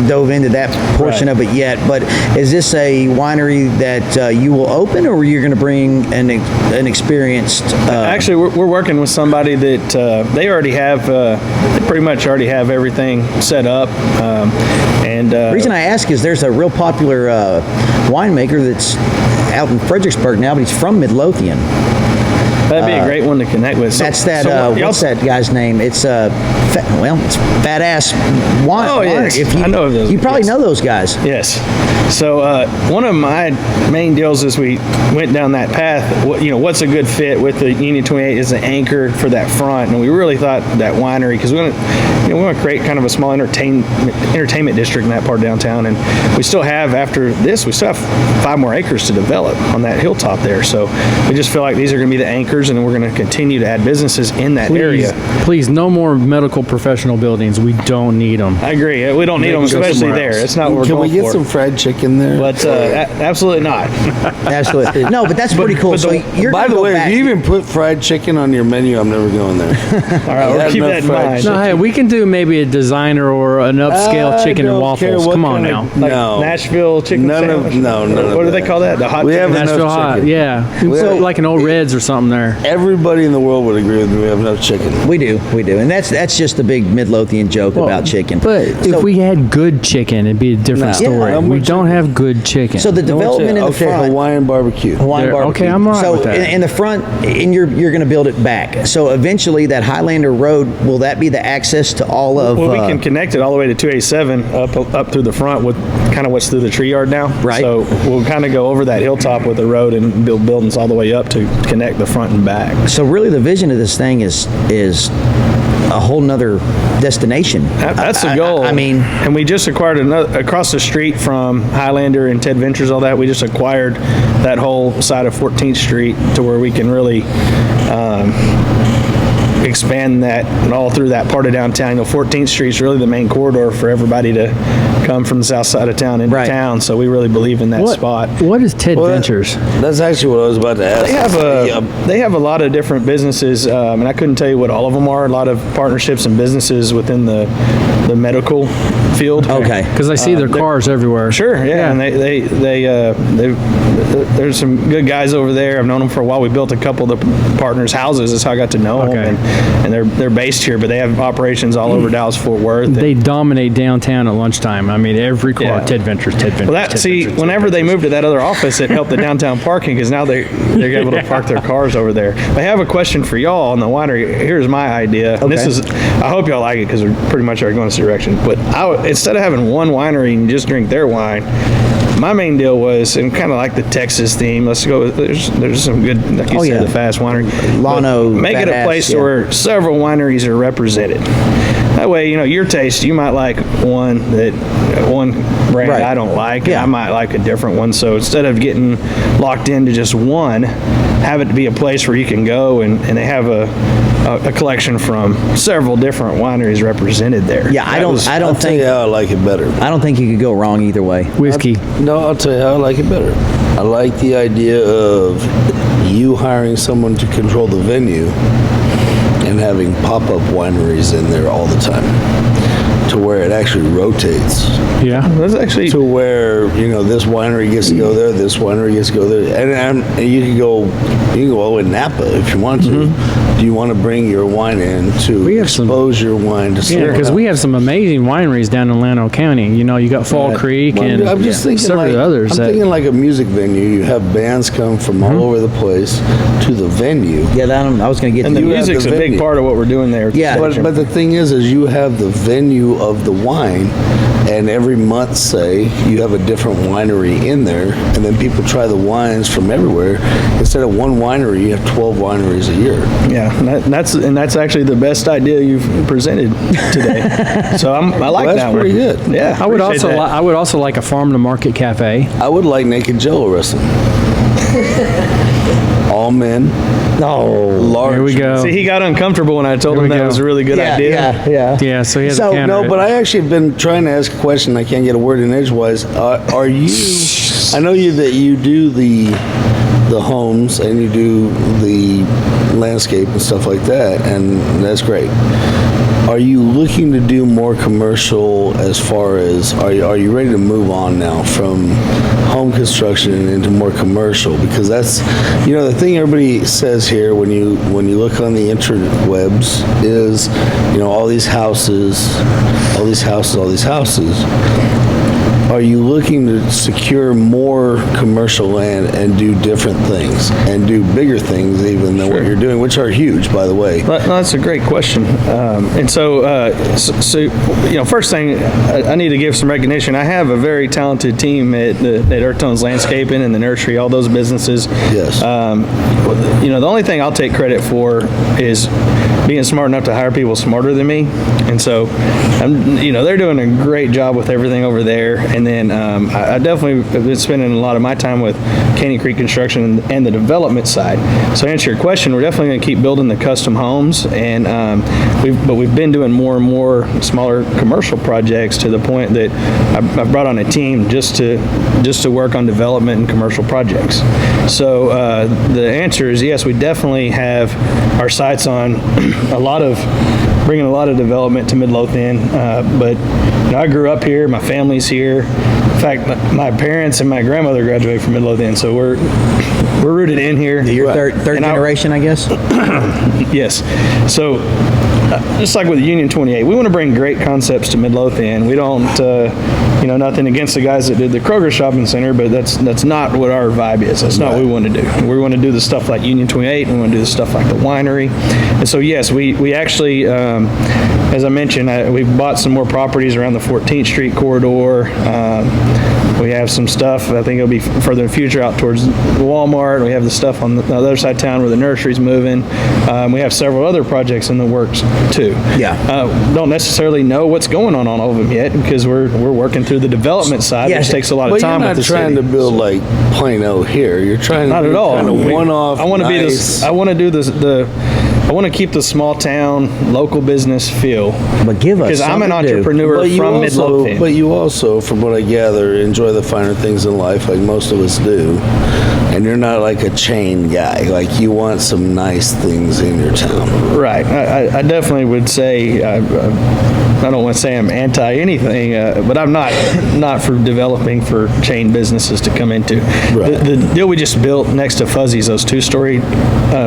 dove into that portion of it yet. But is this a winery that you will open, or you're going to bring an experienced? Actually, we're working with somebody that they already have. They pretty much already have everything set up. The reason I ask is there's a real popular winemaker that's out in Fredericksburg now, but he's from Midlothian. that'd be a great one to connect with. So- That's that. so y'all- What's that guy's name? It's it's Fat Ass Wine. Oh, yes. If you, I know of those. You probably Yes. know those guys. Yes. So one of my main deals as we went down that path, what's a good fit with the Union 28 is an anchor for that front, and we really thought that winery, because we want to create kind of a small entertainment district in that part of downtown, and we still have, after this, we still have 5 more acres to develop on that hilltop there. So we just feel like these are going to be the anchor acres, and we're going to continue to add businesses in that area. Please, no more medical professional buildings. We don't need them. I agree. We don't need them, Maybe go especially somewhere there. else. It's not what we're Can we going get for. some fried chicken there? But absolutely not. Absolutely. No, but that's pretty cool. but So the- you're By gonna the go way, back. if you even put fried chicken on your menu, I'm never going there. All right, we'll keep that in mind. No, hey, we can do maybe a designer or an upscale chicken and don't care waffles. what Come on kind now. of- Like no. Nashville chicken sandwich? None of What do they that. call that? The hot We chicken? have enough Nashville hot, chicken. yeah. We So have- like an old Reds or something there. Everybody in the world would agree with me. We have enough chicken. We do, and that's just the big Midlothian joke about chicken. But So- if we had good chicken, it'd be a different No. story. Yeah, we I'm don't have good chicken. so the development in the Okay, front. Hawaiian barbecue. Hawaiian There- barbecue. okay, I'm all right so with that. In the front, and you're going to build it back. So eventually, that Highlander Road, will that be the access to all of? Well, we can connect it all the way to 287 up through the front with kind of what's through the tree yard now. Right. So we'll kind of go over that hilltop with the road and build buildings all the way up to connect the front and back. So really, the vision of this thing is a whole nother destination. That's the goal. I mean, and we just acquired another across the street from Highlander and Ted Ventures, all that. We just acquired that whole side of 14th Street to where we can really expand that and all through that part of downtown. You know, 14th Street is really the main corridor for everybody to come from the south side of town into Right. town. So we really believe in that what, spot. what is Ted Well, Ventures? That's actually what I was about to ask. They have a lot of different businesses, and I couldn't tell you what all of them are. A lot of partnerships and businesses within the medical field. okay. Because I see their cars everywhere. Sure, yeah, and there's some good guys over there. I've known them for a while. We built a couple of the partners' houses. That's how I got to know Okay. them, and they're based here, but they have operations all over Dallas Fort Worth. They dominate downtown at lunchtime. I mean, every car, Yeah. Ted Ventures, Ted Ventures. Well, that Ted see, Ventures, Ted whenever they Ventures. moved to that other office, it helped the downtown parking because now they're able to park their cars over there. I have a question for y'all on the winery. Here's my idea. And this Okay. is, I hope y'all like it because we pretty much are going this direction. But instead of having one winery and just drink their wine, my main deal was, and kind of like the Texas theme, let's go, there's some good, like you Oh, said, yeah. the fast winery. Lano, But make it a Badass, place yeah. where several wineries are represented. That way, you know, your taste, you might like one brand Right. I don't like, Yeah. and I might like a different one. So instead of getting locked into just one, have it be a place where you can go and they have a collection from several different wineries represented there. Yeah, I don't I'll tell think you how I like it better. I don't think you could go wrong either way. Whiskey. No, I'll tell you how I like it better. I like the idea of you hiring someone to control the venue and having pop-up wineries in there all the time to where it actually rotates. Yeah. That's actually To where, you know, this winery gets to go there, this winery gets to go there, and you can go all the way to Napa if you want to. Do you want to bring your wine in to We have some- expose your wine to Yeah, someone because else? we have some amazing wineries down in Llano County. You know, you got Fall Creek Well, and I'm just thinking several like, others. I'm that, thinking like a music venue. You have bands come from all over the place to the venue. Yeah, I was going to get and to the you. have music's the a big venue. part of what we're doing there. Yeah. But the thing is you have the venue of the wine, and every month, say, you have a different winery in there, and then people try the wines from everywhere. Instead of one winery, you have 12 wineries a year. Yeah, and that's actually the best idea you've presented today. So I like Well, that's that one. pretty good. Yeah, I would appreciate also that. I would also like a farm to market cafe. I would like naked Jello wrestling. All men, large. Here we go. See, he got uncomfortable when I told Here him we that go. was a really good idea. Yeah. Yeah, so he has So, a counter. No, but I actually have been trying to ask a question. I can't get a word in edgewise. Are you? I know that you do the homes and you do the landscape and stuff like that, and that's great. Are you looking to do more commercial as far as are you ready to move on now from home construction into more commercial? Because that's, you know, the thing everybody says here when you look on the interwebs is, you know, all these houses. Are you looking to secure more commercial land and do different things and do bigger things even than what you're doing, which are huge, by the way? That's a great question. And so, you know, first thing, I need to give some recognition. I have a very talented team at Earth Tones Landscaping and the nursery, all those businesses. Yes. You know, the only thing I'll take credit for is being smart enough to hire people smarter than me. And so, you know, they're doing a great job with everything over there. And And then I definitely have been spending a lot of my time with Canyon Creek Construction and the development side. So to answer your question, we're definitely going to keep building the custom homes, and we've been doing more and more smaller commercial projects to the point that I've brought on a team just to work on development and commercial projects. So the answer is yes, we definitely have our sights on bringing a lot of development to Midlothian, but I grew up here, my family's here. In fact, my parents and my grandmother graduated from Midlothian, so we're rooted in here. You're third generation, I guess? Yes. So just like with Union 28, we want to bring great concepts to Midlothian. We don't, nothing against the guys that did the Kroger Shopping Center, but that's not what our vibe is. That's not what we want to do. We want to do the stuff like Union 28. We want to do the stuff like the Winery. And so, yes, we actually, as I mentioned, we bought some more properties around the 14th Street corridor. We have some stuff, I think it'll be further in the future, out towards Walmart. We have the stuff on the other side of town where the nursery's moving. We have several other projects in the works, too. Yeah. Don't necessarily know what's going on all of them yet because we're working through the development side, which takes a lot of time with the city. You're not trying to build like Plano here. You're trying to not at all. Kind of one-off. I want to be this. I want to do this. I want to keep the small town, local business feel. But give us because I'm an entrepreneur from Midlothian. But you also, from what I gather, enjoy the finer things in life, like most of us do. And you're not like a chain guy. Like you want some nice things in your town. Right. I definitely would say. I don't want to say I'm anti anything, but I'm not for developing for chain businesses to come into. Right. The deal we just built next to Fuzzy's, those 2-story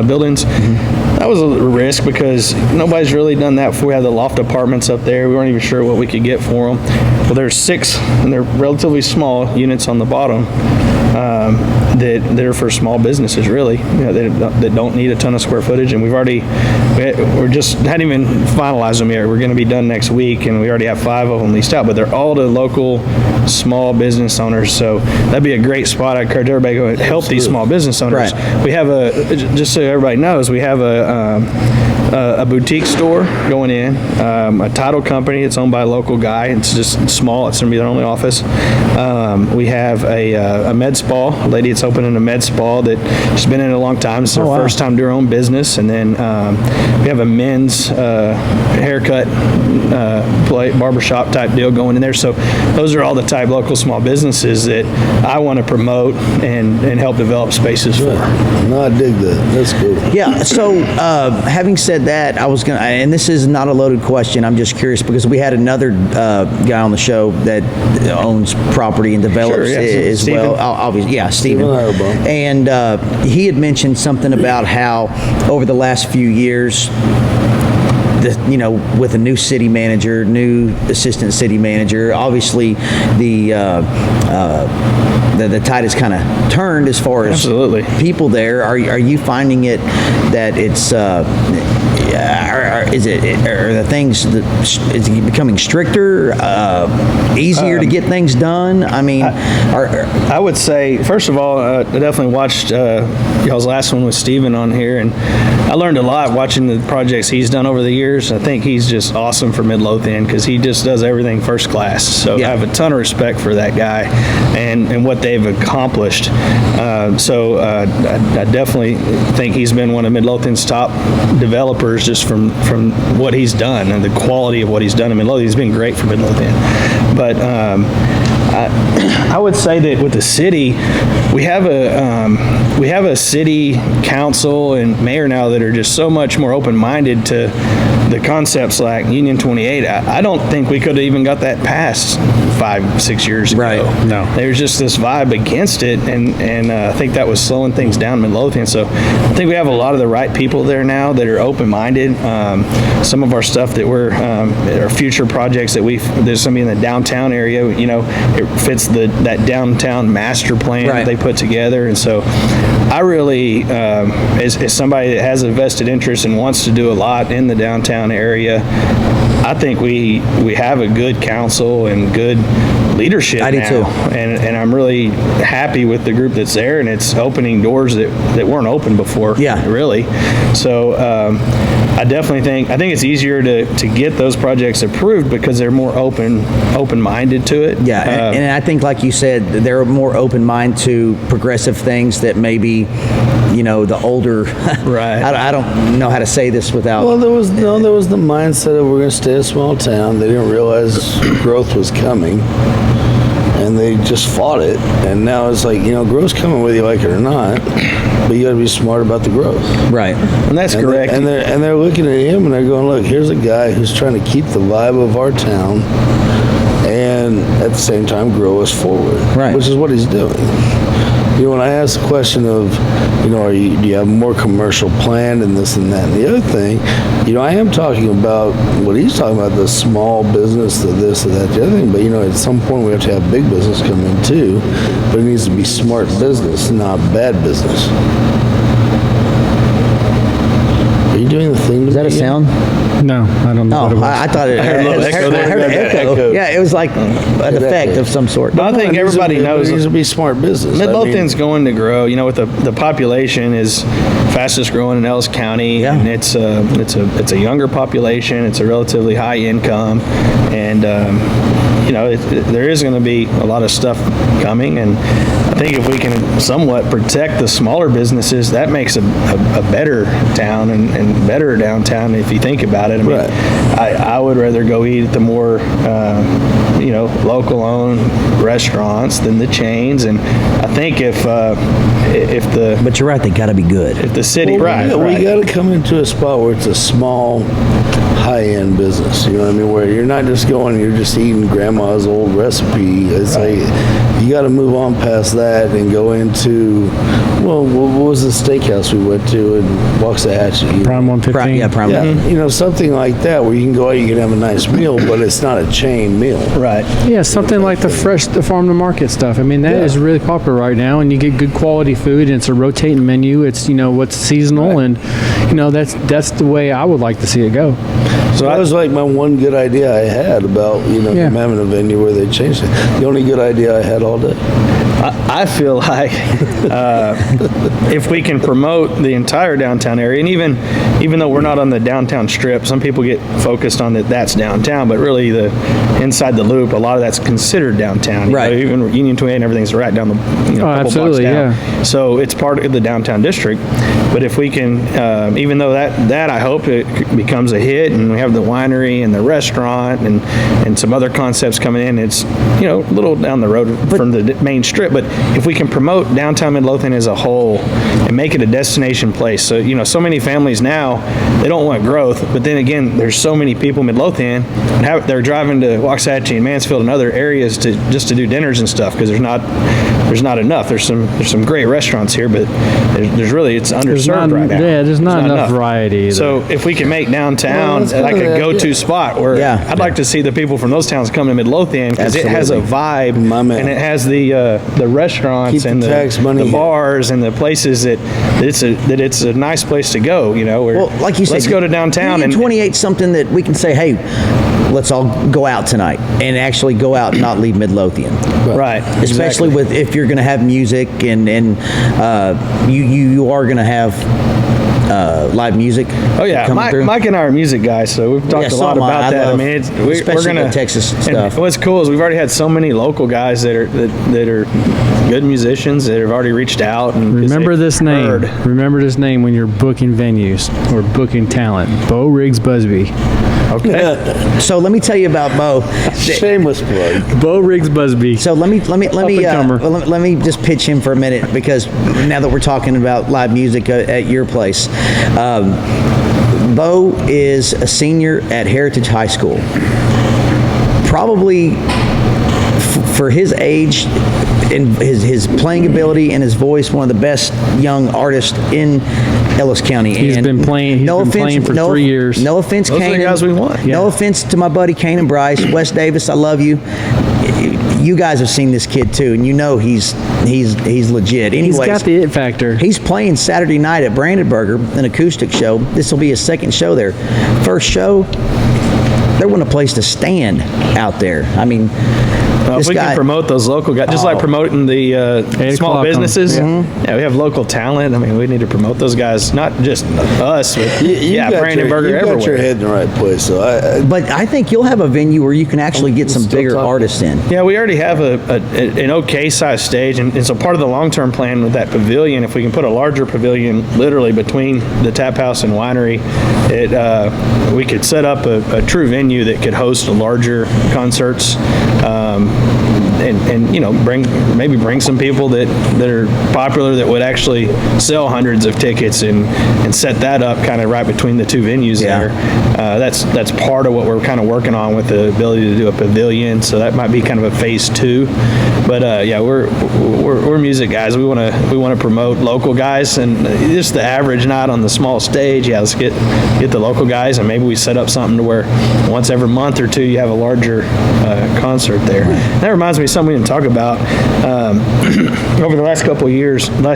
buildings, that was a risk because nobody's really done that before. We had the loft apartments up there. We weren't even sure what we could get for them. Well, there's 6, and they're relatively small units on the bottom that are for small businesses, really, that don't need a ton of square footage. And we're just hadn't even finalized them yet. We're going to be done next week, and we already have 5 of them leased out. But they're all to local small business owners, so that'd be a great spot. I encourage everybody to go help these small business owners. Right. We have just so everybody knows, we have a boutique store going in, a title company. It's owned by a local guy. It's just small. It's going to be their only office. We have a med spa, a lady that's opening a med spa that she's been in it a long time. It's her first time doing her own business. And then we have a men's haircut barbershop type deal going in there. So those are all the type local small businesses that I want to promote and help develop spaces for. No, I dig that. That's cool. Yeah, so having said that, I was going to, and this is not a loaded question, I'm just curious because we had another guy on the show that owns property and develops as Stephen. well. Obviously, yeah, Stephen. Stephen. And he had mentioned something about how over the last few years, with a new city manager, new assistant city manager, obviously the tide has kind of turned as far as Absolutely. people there. Are you finding it that it's is it becoming stricter, easier to get things done? I mean, I would say, first of all, I definitely watched y'all's last one with Steven on here, and I learned a lot watching the projects he's done over the years. I think he's just awesome for Midlothian because he just does everything first class. So I have a ton of respect for that guy and what they've accomplished. So I definitely think he's been one of Midlothian's top developers just from what he's done and the quality of what he's done in Midlothian. He's been great for Midlothian. But I would say that with the city, we have a city council and mayor now that are just so much more open-minded to the concepts like Union 28. I don't think we could have even got that passed 5-6 years ago. Right. No. There's just this vibe against it, and I think that was slowing things down in Midlothian. So I think we have a lot of the right people there now that are open-minded. Some of our stuff that our future projects there's somebody in the downtown area, it fits that downtown master plan that they put together. And so I really, as somebody that has a vested interest and wants to do a lot in the downtown area, I think we have a good council and good leadership I do now. too. And I'm really happy with the group that's there, and it's opening doors that weren't open before. Yeah. Really. So I definitely think it's easier to get those projects approved because they're more open-minded to it. Yeah, and I think, like you said, they're more open mind to progressive things that maybe, the older. Right. I don't know how to say this without. Well, there was the mindset of we're going to stay a small town. They didn't realize growth was coming, and they just fought it. And now it's like, growth's coming whether you like it or not, but you got to be smart about the growth. Right. And that's And correct. they're looking at him and they're going, look, here's a guy who's trying to keep the vibe of our town, and at the same time grow us forward. Right. Which is what he's doing. When I ask the question of, do you have more commercial planned and this and that and the other thing, I am talking about what he's talking about, the small business, the this, the that, the other thing. But, at some point we have to have big business come in too. But it needs to be smart business, not bad business. Are you doing the thing? Is that a sound? No, I don't know what it Oh, was. I thought it. I heard a little echo there. I heard an echo. Yeah, it was like an effect of some sort. But I think everybody knows it needs to be smart business. Midlothian's going to grow. With the population is fastest growing in Ellis County, Yeah. and it's a younger population. It's a relatively high income, and there is going to be a lot of stuff coming. And I think if we can somewhat protect the smaller businesses, that makes a better town and better downtown. If you think about it, Right. I would rather go eat at the more local-owned restaurants than the chains. And I think if the But you're right, they got to be good. if the city We got to come into a spot where it's a small, high-end business. You know what I mean? Where you're not just going, you're just eating grandma's old recipe. It's like you got to move on past that and go into, what was the steakhouse we went to in Waxahachie? Prime 115. Yeah, Prime. Yeah, something like that where you can go out, you can have a nice meal, but it's not a chain meal. right. Yeah, something like the farm to market stuff. I mean, that is really popular right now, and you get good quality food, and it's a rotating menu. It's what's seasonal, and that's the way I would like to see it go. So that was like my one good idea I had about Yeah. having a venue where they changed it. The only good idea I had all day. I feel like if we can promote the entire downtown area, and even though we're not on the downtown strip, some people get focused on that's downtown, but really the inside the loop, a lot of that's considered downtown. Right. Even Union 28 and everything's right down the couple absolutely, blocks down. So it's part of the downtown district. But if we can, even though that I hope it becomes a hit, and we have the winery and the restaurant and some other concepts coming in, it's a little down the road from the main strip. But if we can promote downtown Midlothian as a whole and make it a destination place, so so many families now, they don't want growth, but then again, there's so many people in Midlothian, and they're driving to Waxahachie and Mansfield and other areas to do dinners and stuff because there's not enough. There's some great restaurants here, but there's really it's underserved right now. Yeah, there's not enough variety either. So if we can make downtown that's like kind of a the go-to idea. spot where I'd like to see the people from those towns come to Midlothian because it has a vibe, My man. and it has the restaurants Keep the and tax money the here. bars and the places that it's a nice place to go. Where Well, like you said, let's go to downtown Union and 28 something that we can say, hey, let's all go out tonight and actually go out and not leave Midlothian. right, Especially with if you're going to have music and you are going to have live music. Oh yeah, coming through. Mike and I are music guys, so we've talked Yeah, a lot so am I. about I that. love- We're especially gonna the Texas and stuff. what's cool is we've already had so many local guys that are good musicians that have already reached out and Remember they've this name. heard. Remember this name when you're booking venues or booking talent. Bo Riggs Busby. Okay. So let me tell you about Bo. Shameless plug. Bo Riggs Busby. So let me Up-and-comer. let me just pitch him for a minute because now that we're talking about live music at your place, Bo is a senior at Heritage High School. Probably for his age and his playing ability and his voice, one of the best young artists in Ellis County. He's been playing for 3 years. No offense, Those are the Kanan. guys we want. No offense to my buddy Kanan Bryce, Wes Davis. I love you. You guys have seen this kid too, and he's legit. Anyways, He's got the it factor. he's playing Saturday night at Brandenburger, an acoustic show. This will be his second show there. First show, there wasn't a place to stand out there. I mean, If we can promote those local guys, just like promoting the 8 small o'clock businesses. on- Yeah, we have local talent. I mean, we need to promote those guys, not just us, but You got Brandenburger you got everywhere. your head in the right place. So But I think you'll have a venue where you can actually get some Still bigger talking. artists in. Yeah, we already have an okay sized stage, and so part of the long-term plan with that pavilion, if we can put a larger pavilion literally between the tap house and winery, we could set up a true venue that could host larger concerts, and you know, bring some people that are popular that would actually sell hundreds of tickets and set that up kind of right between the two venues Yeah. there. That's part of what we're kind of working on with the ability to do a pavilion. So that might be kind of a phase 2. But yeah, we're music guys. We want to promote local guys, and just the average night on the small stage. Yeah, let's get the local guys, and maybe we set up something to where once every month or two you have a larger concert there. That reminds me of something we didn't talk about. Over the last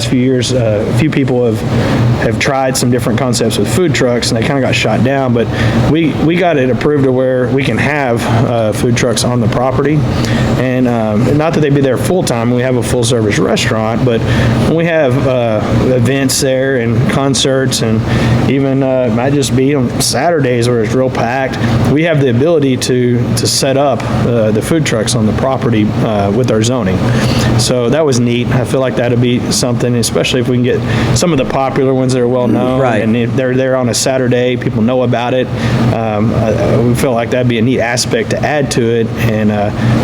few years, a few people have tried some different concepts with food trucks, and they kind of got shot down. But we got it approved to where we can have food trucks on the property, and not that they'd be there full time. We have a full service restaurant, but when we have events there and concerts, and even it might just be on Saturdays where it's real packed, we have the ability to set up the food trucks on the property with our zoning. So that was neat. I feel like that'd be something, especially if we can get some of the popular ones that are well known, Right. and if they're there on a Saturday, people know about it. We feel like that'd be a neat aspect to add to it, and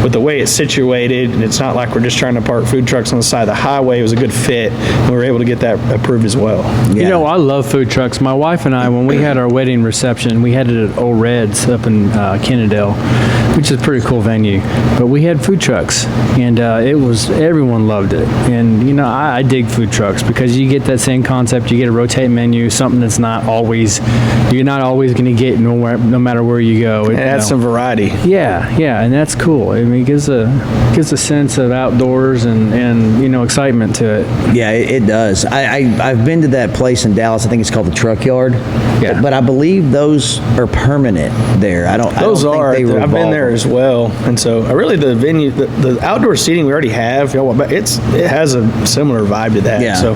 with the way it's situated, and it's not like we're just trying to park food trucks on the side of the highway. It was a good fit, and we were able to get that approved as well. Yeah. You know, I love food trucks. My wife and I, when we had our wedding reception, we had it at Old Red's up in Kennedale, which is a pretty cool venue. But we had food trucks, and everyone loved it. And you know, I dig food trucks because you get that same concept. You get a rotating menu, something that's you're not always going to get no matter where you go. And add some variety. Yeah, and that's cool. I mean, it gives a sense of outdoors and you know, excitement to it. Yeah, it does. I've been to that place in Dallas. I think it's called the Truck Yard. Yeah. But I believe those are permanent there. I don't Those think are. they I've been revolve. there as well, and so really the venue, the outdoor seating we already have, it has a similar vibe to that. Yeah. So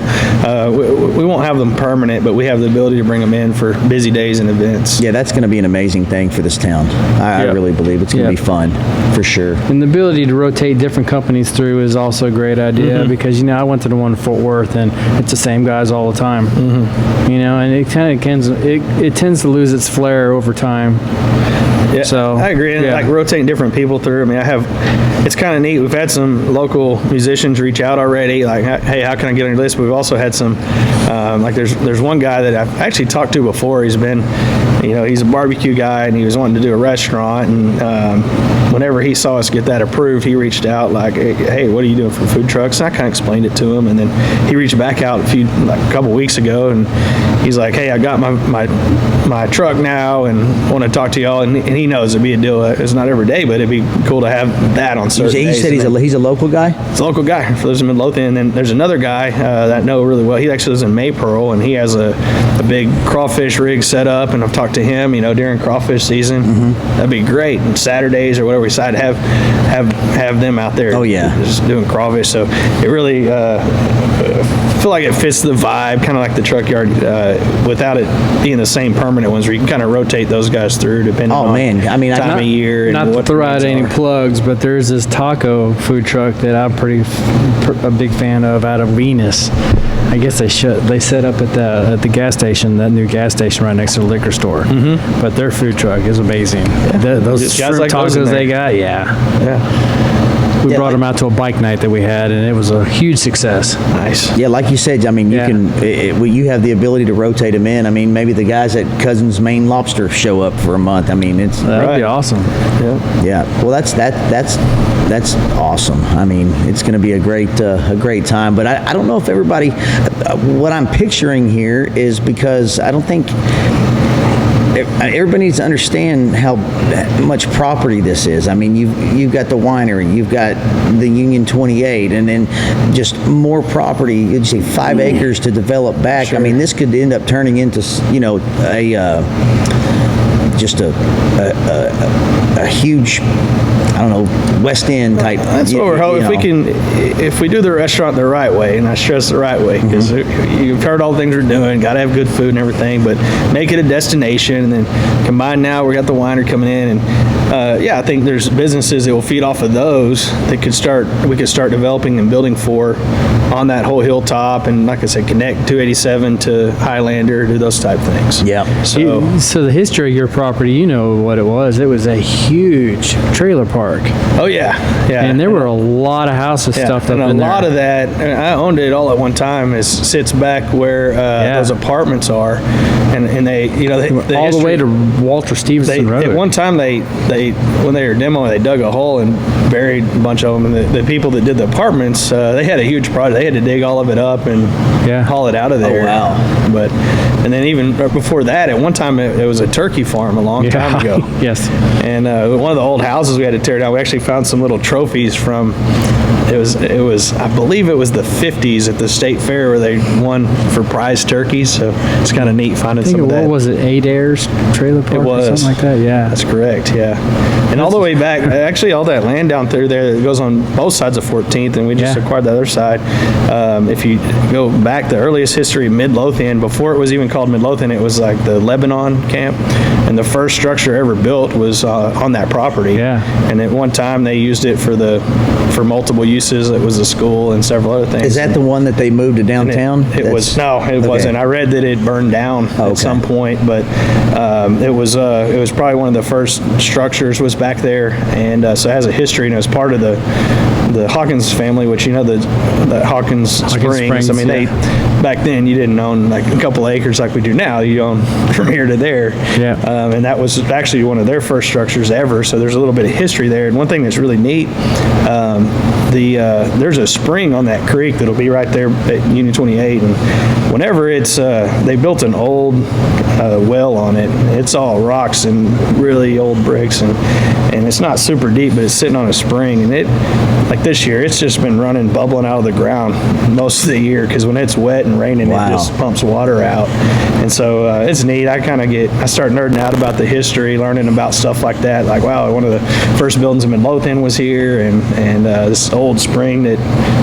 we won't have them permanent, but we have the ability to bring them in for busy days and events. Yeah, that's going to be an amazing thing for this town. I Yeah. really believe it's going to Yeah. be fun, for sure. And the ability to rotate different companies through is also a great idea because, you know, I went to the one in Fort Worth and it's the same guys all the time. You know, and it kind of it tends to lose its flair over time. Yeah, So, I agree. And yeah. like rotating different people through. I mean, it's kind of neat. We've had some local musicians reach out already. Like, hey, how can I get on your list? But we've also had some, like there's one guy that I've actually talked to before. He's been, you know, he's a barbecue guy and he was wanting to do a restaurant. And whenever he saw us get that approved, he reached out like, hey, what are you doing for food trucks? And I kind of explained it to him. And then he reached back out a couple weeks ago, and he's like, hey, I got my truck now and want to talk to y'all. And he knows it'd be a deal. It's not every day, but it'd be cool to have that on certain He days. said And then- he's a local guy? it's a local guy who lives in Midlothian. And then there's another guy that I know really well. He actually lives in Maypearl, and he has a big crawfish rig set up. And I've talked to him, you know, during crawfish season. That'd be great. And Saturdays or whatever we decide to have them out there. Oh, yeah. Just doing crawfish. So it really feel like it fits the vibe, kind of like the truck yard, without it being the same permanent ones where you can kind of rotate those guys through depending Oh, on man. I mean, time of year and Not to what throw the out needs any are. plugs, but there's this taco food truck that I'm a big fan of out of Venus. I guess they set up at the gas station, that new gas station right next to the liquor store. But their food truck is amazing. Those Just shrimp guys like those in tacos there. they got, yeah. Yeah. We Yeah, brought like- them out to a bike night that we had, and it was a huge success. Nice. Yeah, like you said, I mean, you Yeah. you have the ability to rotate them in. I mean, maybe the guys at Cousin's Maine Lobster show up for a month. I mean, it's That would Right. be awesome. yeah. Well, that's awesome. I mean, it's going to be a great time. But I don't know if everybody. What I'm picturing here is because I don't think. Everybody needs to understand how much property this is. I mean, you've got the winery, you've got the Union 28, and then just more property. You'd say 5 acres to develop back. I mean, this could end up turning into, you know, a huge I don't know, West End type. That's what we're hoping. If we do the restaurant the right way, and I stress the right way, because you've heard all the things we're doing, got to have good food and everything, but make it a destination, and then combine now, we got the winery coming in, and I think there's businesses that will feed off of those that we could start developing and building for on that whole hilltop, and like I said, connect 287 to Highlander, do those type things. Yeah. So the history of your property, you know what it was. It was a huge trailer park. Oh yeah. And there were a lot of houses stuffed up and in there. a lot of that, I owned it all at one time, sits back where those apartments are, and they, all the way to Walter Stevenson Road. At one time, they when they were demoing, they dug a hole and buried a bunch of them. And the people that did the apartments, they had a huge project. They had to dig all of it up and haul it out of there. Oh, wow. And then even before that, at one time, it was a turkey farm a long time ago. Yes. And one of the old houses we had to tear down, we actually found some little trophies from, it was I believe it was the 50s at the state fair where they won for prize turkeys. So it's kind of neat finding some of that. What was it, Adair's trailer park or something like that? Yeah. That's correct, yeah. And all the way back, actually all that land down through there, it goes on both sides of 14th, and we just acquired the other side. If you go back, the earliest history of Midlothian, before it was even called Midlothian, it was like the Lebanon camp, and the first structure ever built was on that property. Yeah. And at one time they used it for multiple uses. It was a school and several other things. Is that the one that they moved to downtown? It wasn't. I read that it burned down at some point, but it was probably one of the first structures was back there, and so it has a history, and it was part of the Hawkins family, which the Hawkins Springs. I mean, they back then you didn't own like a couple acres like we do now. You own from here to there. Yeah. And that was actually one of their first structures ever. So there's a little bit of history there. And one thing that's really neat, there's a spring on that creek that'll be right there at Union 28, and whenever they built an old well on it. It's all rocks and really old bricks, and it's not super deep, but it's sitting on a spring, and like this year, it's just been bubbling out of the ground most of the year, because when it's wet and raining, it just pumps water out. And so it's neat. I start nerding out about the history, learning about stuff like that. Like, wow, one of the first buildings in Midlothian was here, and this old spring that,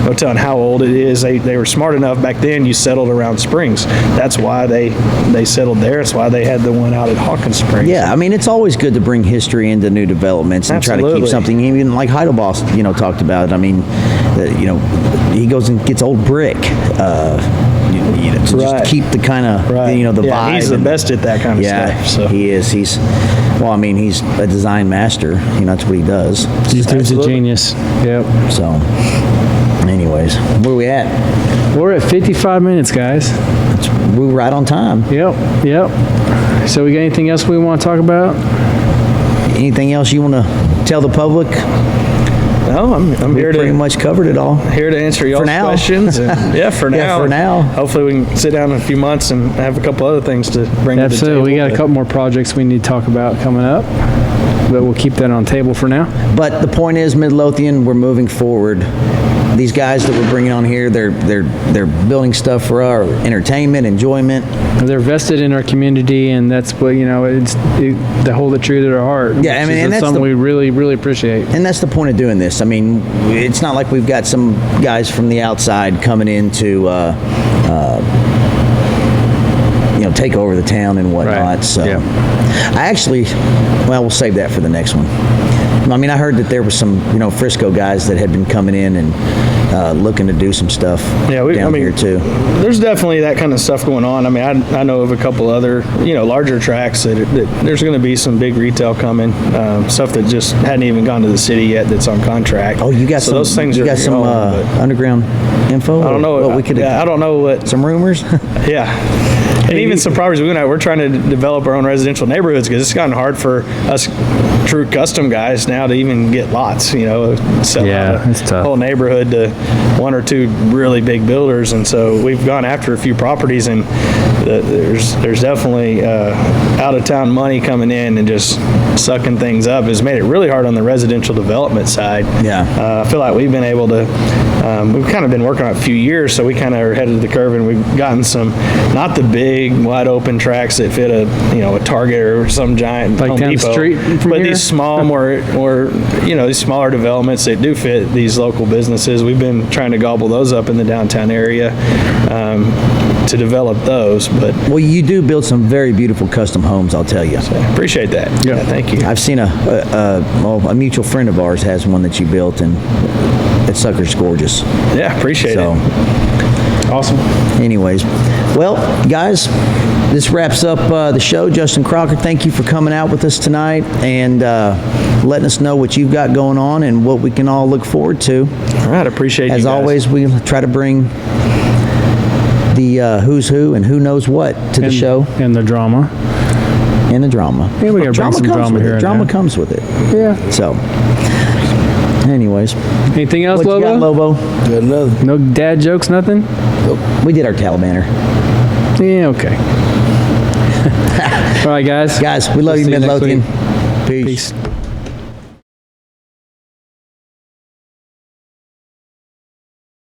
no telling how old it is. They were smart enough back then, you settled around springs. That's why they settled there. That's why they had the one out at Hawkins Springs. Yeah, I mean, it's always good to bring history into new developments and try to keep something, even like Heidelboss, talked about. I mean, he goes and gets old brick, to just keep the kind of, the vibe. He's the best at that kind of stuff. So. He is. He's a design master. That's what he does. He's a genius. Yep. So, anyways, where are we at? We're at 55 minutes, guys. We're right on time. Yep. So we got anything else we want to talk about? Anything else you want to tell the public? No, I'm here to pretty much covered it all. Here to answer y'all's questions. And, for now. Yeah, for now. Hopefully we can sit down in a few months and have a couple other things to bring to the table. We got a couple more projects we need to talk about coming up, but we'll keep that on the table for now. But the point is, Midlothian, we're moving forward. These guys that we're bringing on here, they're building stuff for our entertainment, enjoyment. They're vested in our community, and that's what they hold it true to their heart. Yeah, I mean, and that's something we really, really appreciate. And that's the point of doing this. I mean, it's not like we've got some guys from the outside coming in to take over the town and whatnot. Right. So, yeah. We'll save that for the next one. I mean, I heard that there was some, Frisco guys that had been coming in and looking to do some stuff down here too. There's definitely that kind of stuff going on. I mean, I know of a couple other, larger tracks that there's going to be some big retail coming, stuff that just hadn't even gone to the city yet that's on contract. Oh, you got those things. You got some underground info? I don't know. I don't know what. Some rumors? Yeah. And even some properties we're trying to develop our own residential neighborhoods, because it's gotten hard for us true custom guys now to even get lots, sell out it's tough. A whole neighborhood to one or two really big builders. And so we've gone after a few properties, and there's definitely out out of town money coming in and just sucking things up has made it really hard on the residential development side. Yeah. I feel like we've been able to, we've kind of been working on it a few years, so we kind of are ahead of the curve, and we've gotten some, not the big wide open tracks that fit a Target or some giant Like Home 10th Depot, Street from but here? these small, more these smaller developments that do fit these local businesses. We've been trying to gobble those up in the downtown area to develop those, but Well, you do build some very beautiful custom homes, I'll tell you. appreciate that. Yeah, thank you. I've seen a mutual friend of ours has one that you built, and that sucker's gorgeous. Yeah, appreciate So, it. Awesome. anyways, well, guys, this wraps up the show. Justin Crocker, thank you for coming out with us tonight and letting us know what you've got going on and what we can all look forward to. All right, appreciate you As guys. always, we try to bring the who's who and who knows what to the show And the drama. and the drama. Yeah, we gotta bring some comes drama with here it. and Drama there. comes with it. Yeah. So, anyways, Anything else, what you got, Lobo? Lobo? Got another. No dad jokes, nothing? We did our Talibaner. Yeah, okay. All right, guys. Guys, we love We'll you, see you next Midlothian. week. Peace. Peace.